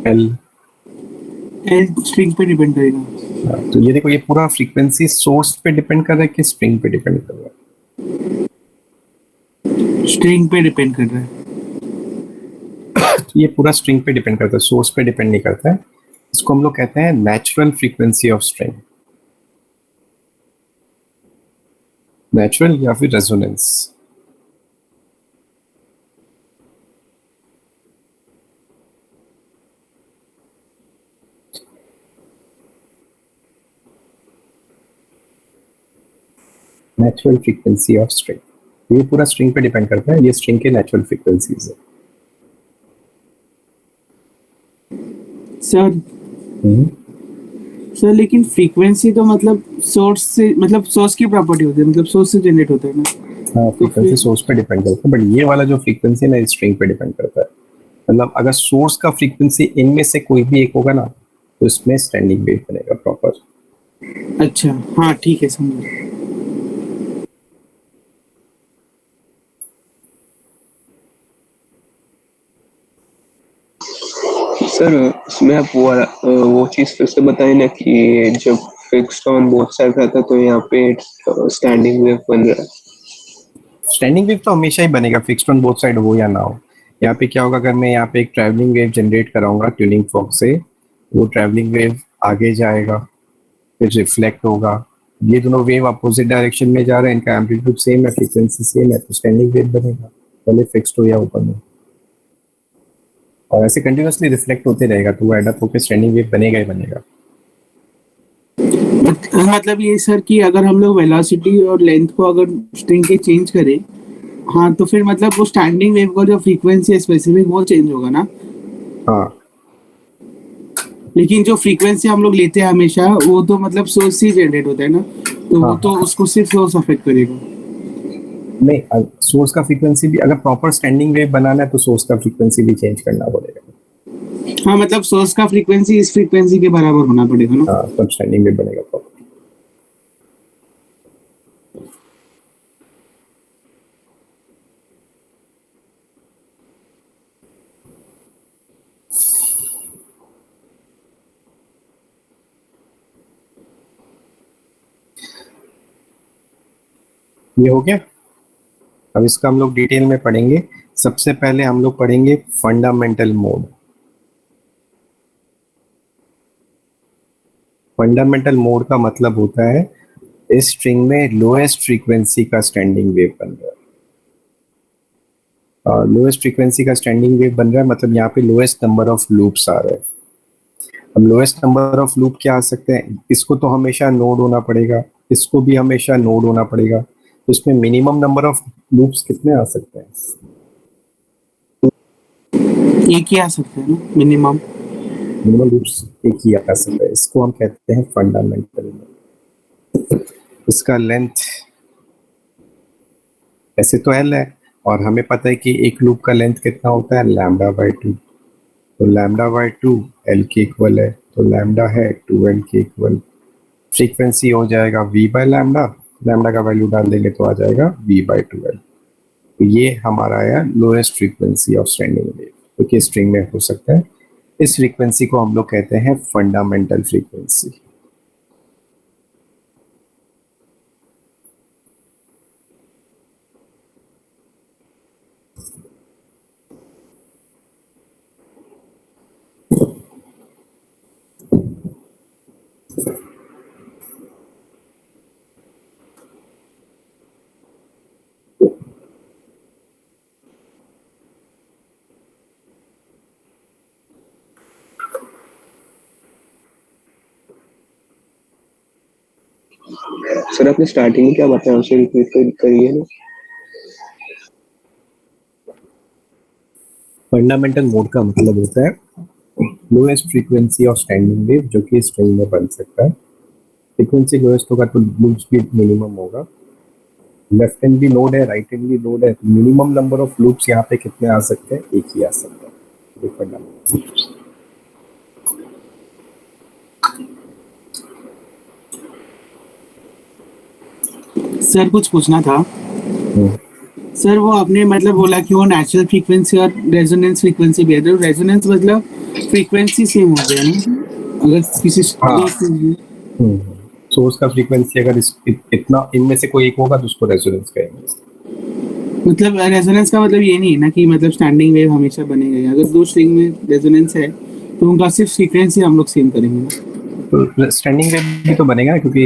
एल स्ट्रिंग पे डिपेंड करेगा। तो ये देखो, ये पूरा फ्रीक्वेंसी सोर्स पे डिपेंड कर रहा है कि स्ट्रिंग पे डिपेंड कर रहा है? स्ट्रिंग पे डिपेंड कर रहा है। तो ये पूरा स्ट्रिंग पे डिपेंड करता है, सोर्स पे डिपेंड नहीं करता है। इसको हम लोग कहते हैं natural frequency of string, natural या फिर resonance. Natural frequency of string, ये पूरा स्ट्रिंग पे डिपेंड करता है, ये स्ट्रिंग के नेचुरल फ्रीक्वेंसीज है। सर सर लेकिन फ्रीक्वेंसी तो मतलब सोर्स से, मतलब सोर्स की प्रॉपर्टी होती है, मतलब सोर्स से जनरेट होता है ना। हाँ, फ्रीक्वेंसी सोर्स पे डिपेंड करता है, बट ये वाला जो फ्रीक्वेंसी है ना, स्ट्रिंग पे डिपेंड करता है। मतलब अगर सोर्स का फ्रीक्वेंसी इनमें से कोई भी एक होगा ना, तो इसमें स्टैंडिंग वेव बनेगा प्रॉपर। अच्छा हाँ ठीक है, समझ। सर इसमें आप वो चीज फिर से बताएं ना कि जब फिक्स्ड ऑन बोथ साइड रहता है तो यहाँ पे स्टैंडिंग वेव बन रहा है। स्टैंडिंग वेव तो हमेशा ही बनेगा, फिक्स्ड ऑन बोथ साइड हो या ना हो। यहाँ पे क्या होगा, अगर मैं यहाँ पे एक ट्रैवलिंग वेव जनरेट कराऊंगा ट्यूनिंग फॉर्क से, वो ट्रैवलिंग वेव आगे जाएगा, फिर रिफ्लेक्ट होगा। ये दोनों वेव अपोजिट डायरेक्शन में जा रहे हैं, इनका एम्पलीट्यूड सेम है, फ्रीक्वेंसी सेम है, तो स्टैंडिंग वेव बनेगा, भले फिक्स्ड हो या ओपन हो। और ऐसे कंटिन्यूअसली रिफ्लेक्ट होते रहेगा, तो वो एड अप होकर स्टैंडिंग वेव बनेगा ही बनेगा। मतलब ये सर कि अगर हम लोग वेलोसिटी और लेंथ को अगर स्ट्रिंग के चेंज करें, हाँ तो फिर मतलब वो स्टैंडिंग वेव का जो फ्रीक्वेंसी है स्पेसिफिक वो चेंज होगा ना। हाँ, लेकिन जो फ्रीक्वेंसी हम लोग लेते हैं हमेशा, वो तो मतलब सोर्स से जनरेट होता है ना, तो वो हाँ, तो उसको सिर्फ सोर्स अफेक्ट करेगा। नहीं, सोर्स का फ्रीक्वेंसी भी अगर प्रॉपर स्टैंडिंग वेव बनाना है तो सोर्स का फ्रीक्वेंसी भी चेंज करना पड़ेगा। हाँ मतलब सोर्स का फ्रीक्वेंसी इस फ्रीक्वेंसी के बराबर होना पड़ेगा ना। हाँ, तब स्टैंडिंग वेव बनेगा प्रॉपर। ये हो गया। अब इसका हम लोग डिटेल में पढ़ेंगे। सबसे पहले हम लोग पढ़ेंगे फंडामेंटल मोड। फंडामेंटल मोड का मतलब होता है इस स्ट्रिंग में लोएस्ट फ्रीक्वेंसी का स्टैंडिंग वेव बन रहा है। और लोएस्ट फ्रीक्वेंसी का स्टैंडिंग वेव बन रहा है मतलब यहाँ पे लोएस्ट नंबर ऑफ लूप्स आ रहे हैं। अब लोएस्ट नंबर ऑफ लूप क्या आ सकते हैं? इसको तो हमेशा नोड होना पड़ेगा, इसको भी हमेशा नोड होना पड़ेगा, तो इसमें मिनिमम नंबर ऑफ लूप्स कितने आ सकते हैं? एक ही आ सकते हैं ना मिनिमम। मिनिमम लूप्स एक ही आ सकता है, इसको हम कहते हैं फंडामेंटल। इसका लेंथ ऐसे तो एल है, और हमें पता है कि एक लूप का लेंथ कितना होता है, लैम्डा बाई 2। तो लैम्डा बाई 2 एल के इक्वल है, तो लैम्डा है 2 एल के इक्वल। फ्रीक्वेंसी हो जाएगा v बाई लैम्डा, लैम्डा का वैल्यू डाल देंगे तो आ जाएगा v बाई 2l। तो ये हमारा आया lowest frequency of standing wave, क्योंकि स्ट्रिंग में हो सकता है। इस फ्रीक्वेंसी को हम लोग कहते हैं फंडामेंटल फ्रीक्वेंसी। सर आपने स्टार्टिंग में क्या बताया, उसे रिपीट करिए ना। फंडामेंटल मोड का मतलब होता है lowest frequency of standing wave जो कि स्ट्रिंग में बन सकता है। फ्रीक्वेंसी लोएस्ट होगा तो लूप स्पीड मिनिमम होगा। लेफ्ट हैंड भी लोड है, राइट हैंड भी लोड है, मिनिमम नंबर ऑफ लूप्स यहाँ पे कितने आ सकते हैं? एक ही आ सकता है। ये फंडामेंटल। सर कुछ पूछना था। सर वो आपने मतलब बोला कि वो नेचुरल फ्रीक्वेंसी और रेजोनेंस फ्रीक्वेंसी भी है, तो रेजोनेंस मतलब फ्रीक्वेंसी सेम हो गया ना अगर किसी हाँ। सोर्स का फ्रीक्वेंसी अगर इतना इनमें से कोई एक होगा तो उसको रेजोनेंस कहेंगे। मतलब रेजोनेंस का मतलब ये नहीं है ना कि मतलब स्टैंडिंग वेव हमेशा बनेगा। अगर दो स्ट्रिंग में रेजोनेंस है तो उनका सिर्फ फ्रीक्वेंसी हम लोग सेम करेंगे ना। तो स्टैंडिंग वेव भी तो बनेगा क्योंकि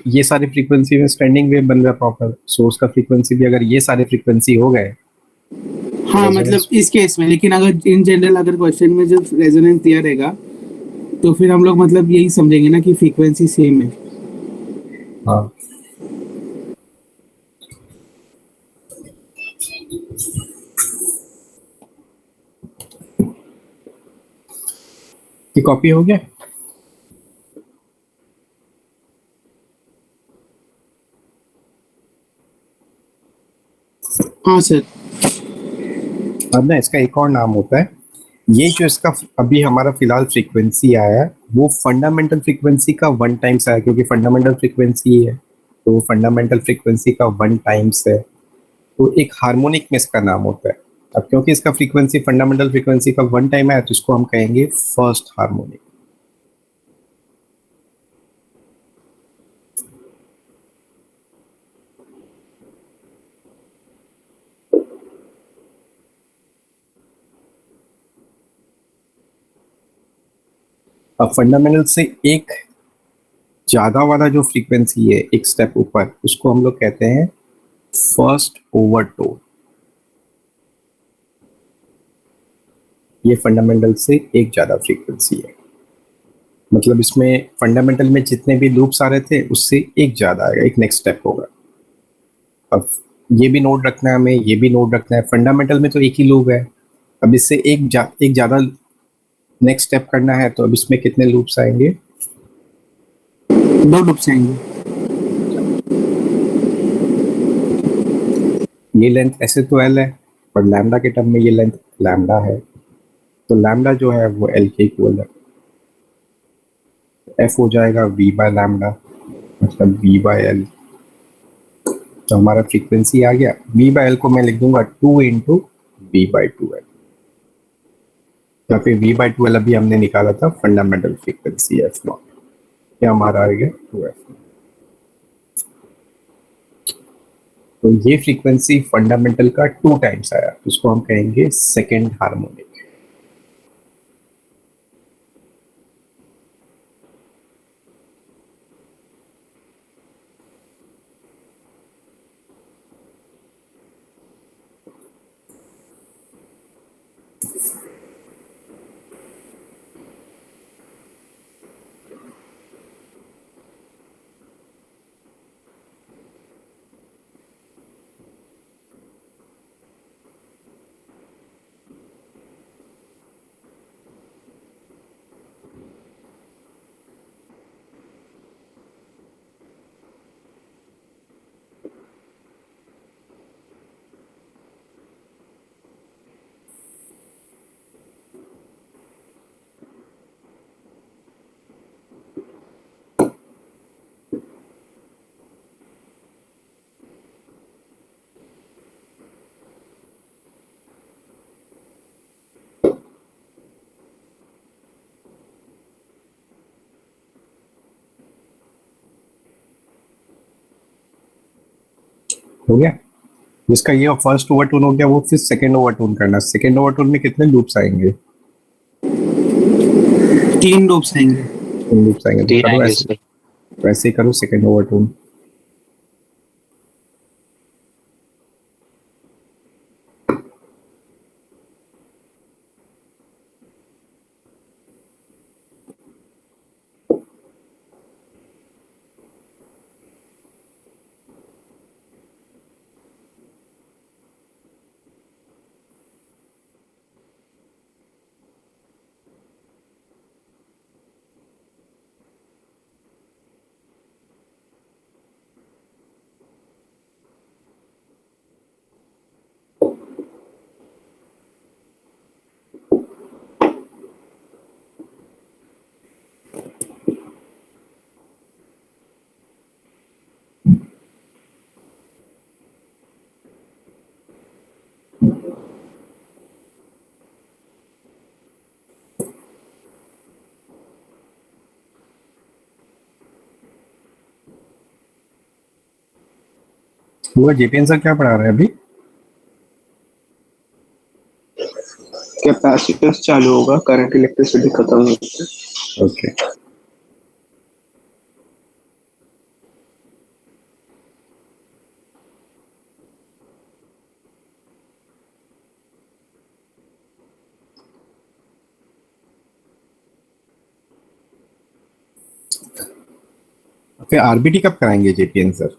ये सारे फ्रीक्वेंसी में स्टैंडिंग वेव बन रहा है प्रॉपर। सोर्स का फ्रीक्वेंसी भी अगर ये सारे फ्रीक्वेंसी हो गए। हाँ मतलब इस केस में, लेकिन अगर इन जनरल अगर क्वेश्चन में जब रेजोनेंस दिया रहेगा तो फिर हम लोग मतलब यही समझेंगे ना कि फ्रीक्वेंसी सेम है। हाँ। ये कॉपी हो गया? हाँ सर। अब ना इसका एक और नाम होता है, ये जो इसका अभी हमारा फिलहाल फ्रीक्वेंसी आया है वो फंडामेंटल फ्रीक्वेंसी का 1 टाइम्स आया क्योंकि फंडामेंटल फ्रीक्वेंसी है तो फंडामेंटल फ्रीक्वेंसी का 1 टाइम्स है। तो एक हार्मोनिक में इसका नाम होता है। अब क्योंकि इसका फ्रीक्वेंसी फंडामेंटल फ्रीक्वेंसी का 1 टाइम है तो इसको हम कहेंगे फर्स्ट हार्मोनिक। अब फंडामेंटल से एक ज्यादा वाला जो फ्रीक्वेंसी है एक स्टेप ऊपर उसको हम लोग कहते हैं फर्स्ट ओवरटोन। ये फंडामेंटल से एक ज्यादा फ्रीक्वेंसी है, मतलब इसमें फंडामेंटल में जितने भी लूप्स आ रहे थे उससे एक ज्यादा आएगा, एक नेक्स्ट स्टेप होगा। अब ये भी नोट रखना है हमें, ये भी नोट रखना है। फंडामेंटल में तो एक ही लूप है, अब इससे एक ज्यादा नेक्स्ट स्टेप करना है तो अब इसमें कितने लूप्स आएंगे? 2 लूप्स आएंगे। ये लेंथ ऐसे तो एल है पर लैम्डा के टर्म में ये लेंथ लैम्डा है तो लैम्डा जो है वो एल के इक्वल है। एफ हो जाएगा वी बाय लैम्डा, मतलब वी बाय एल। तो हमारा फ्रीक्वेंसी आ गया। वी बाय एल को मैं लिख दूंगा 2 इंटू वी बाय 2एल, या फिर वी बाय 2एल अभी हमने निकाला था फंडामेंटल फ्रीक्वेंसी एफ नॉट, ये हमारा आ गया 2एफ। तो ये फ्रीक्वेंसी फंडामेंटल का 2 टाइम्स आया, उसको हम कहेंगे सेकेंड हार्मोनिक। हो गया? जिसका ये फर्स्ट ओवरटोन हो गया वो फिर सेकेंड ओवरटोन करना। सेकेंड ओवरटोन में कितने लूप्स आएंगे? 3 लूप्स आएंगे। 3 लूप्स आएंगे। तो 3 करो आएंगे ऐसे, सर। वैसे ही करो सेकेंड ओवरटोन। वो जेपीएन सर क्या पढ़ा रहे हैं अभी? कैपेसिटर्स चालू होगा, करंट इलेक्ट्रिसिटी खत्म होगी। ओके। फिर आरबीटी कब कराएंगे जेपीएन सर?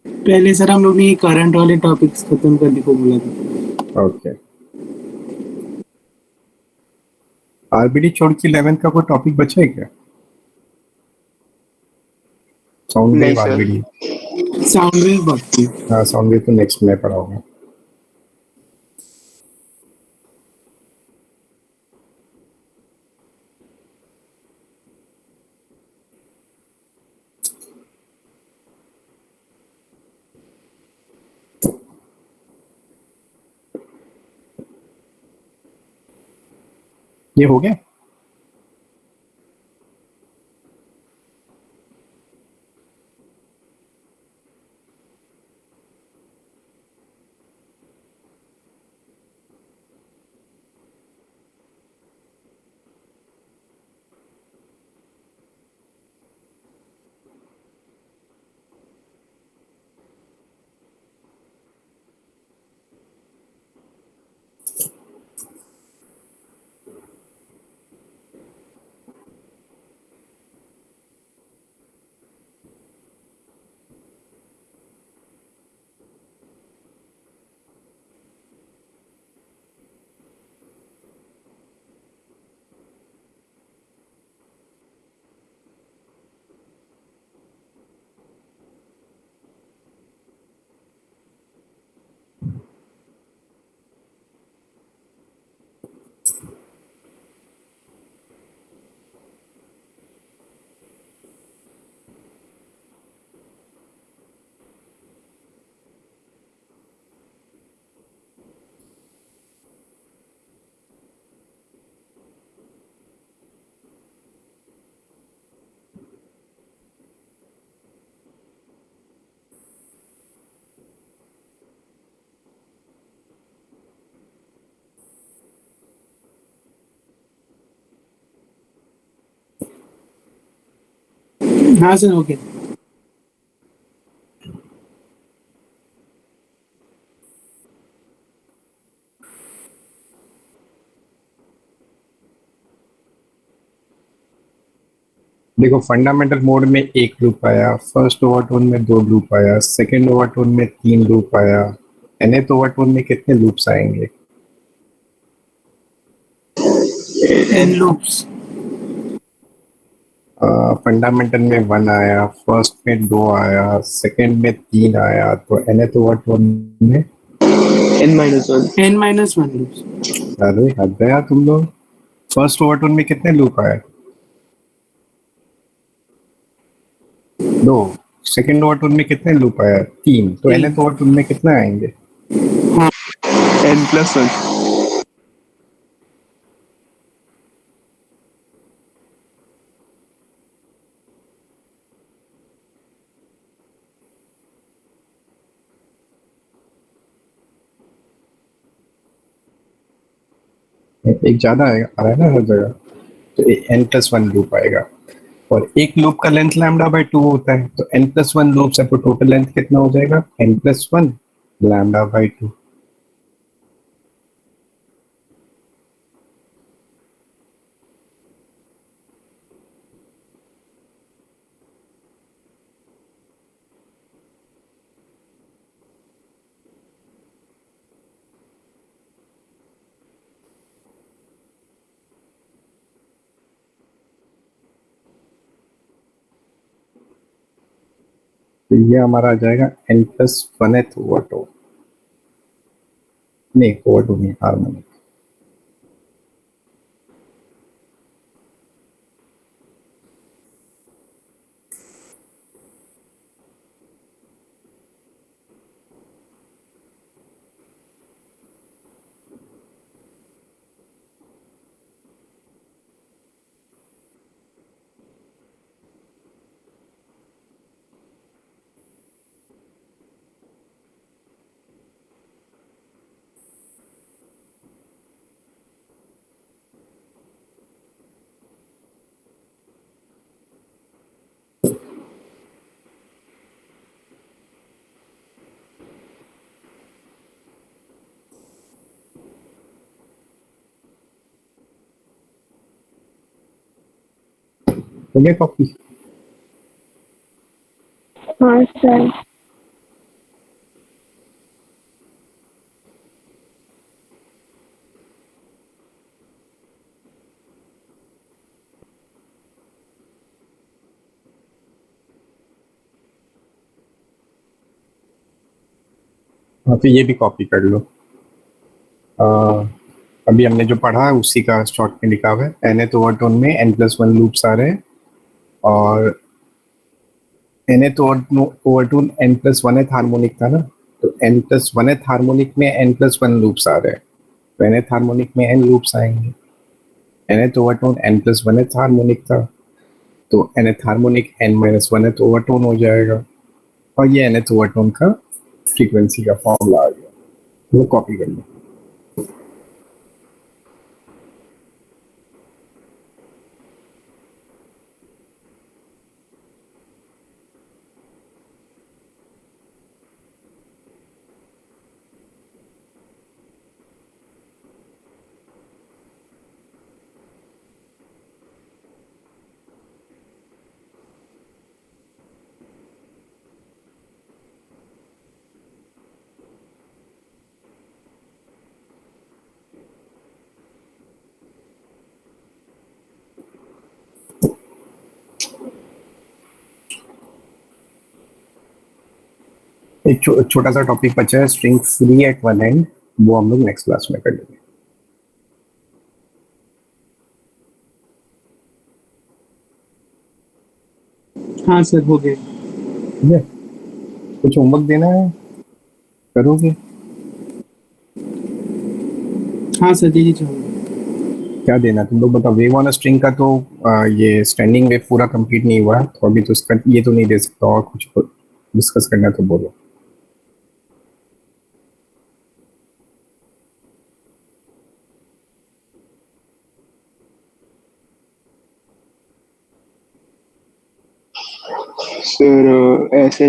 पहले सर हम लोग ने करंट वाले टॉपिक्स खत्म करने को बोला था। ओके। आरबीटी छोड़ के 11th का कोई टॉपिक बचा है क्या? साउंड नहीं wave sir. RBT. Sound wave बाकी हाँ साउंड वेव तो नेक्स्ट में पढ़ाऊंगा। ये हो गया? हाँ सर ओके। देखो फंडामेंटल मोड में एक लूप आया, फर्स्ट ओवरटोन में 2 लूप आया, सेकंड ओवरटोन में 3 लूप आया, nth ओवरटोन में कितने लूप्स आएंगे? 10 लूप्स। फंडामेंटल में 1 आया, फर्स्ट में 2 आया, सेकंड में 3 आया, तो nth ओवरटोन में n-1। n-1 loops. अरे हद गया तुम लोग। फर्स्ट ओवरटोन में कितने लूप आए? 2। सेकंड ओवरटोन में कितने लूप आया? 3। तो nth ओवरटोन में कितने आएंगे? n+1। एक ज्यादा आ रहा है ना हर जगह, तो n+1 लूप आएगा। और एक लूप का लेंथ λ/2 होता है, तो n+1 लूप है तो टोटल लेंथ कितना हो जाएगा? n+1 λ/2। तो ये हमारा आ जाएगा n+1th ओवरटोन, नहीं ओवरटोन नहीं, हार्मोनिक। हो गया कॉपी? हाँ सर। हाँ तो ये भी कॉपी कर लो। अभी हमने जो पढ़ा है उसी का शॉर्ट में लिखा हुआ है। nth ओवरटोन में n+1 लूप्स आ रहे हैं और nth ओवरटोन n+1th हार्मोनिक था ना, तो n+1th हार्मोनिक में n+1 लूप्स आ रहे हैं, तो nth हार्मोनिक में n लूप्स आएंगे। nth ओवरटोन n+1th हार्मोनिक था, तो nth हार्मोनिक n-1th ओवरटोन हो जाएगा और ये nth ओवरटोन का फ्रीक्वेंसी का फॉर्मूला आ गया, वो कॉपी कर लो। एक छोटा सा टॉपिक बचा है, string free at one and, वो हम लोग नेक्स्ट क्लास में कर लेंगे। हाँ सर हो गए। ठीक है, कुछ होमवर्क देना है, करोगे? हाँ सर दीजिए चाहूँगा। क्या देना तुम लोग बताओ। वेव ऑन अ स्ट्रिंग का तो ये स्टैंडिंग वेव पूरा कंप्लीट नहीं हुआ है, तो अभी तो इसका ये तो नहीं दे सकता, और कुछ डिस्कस करना तो बोलो। सर ऐसे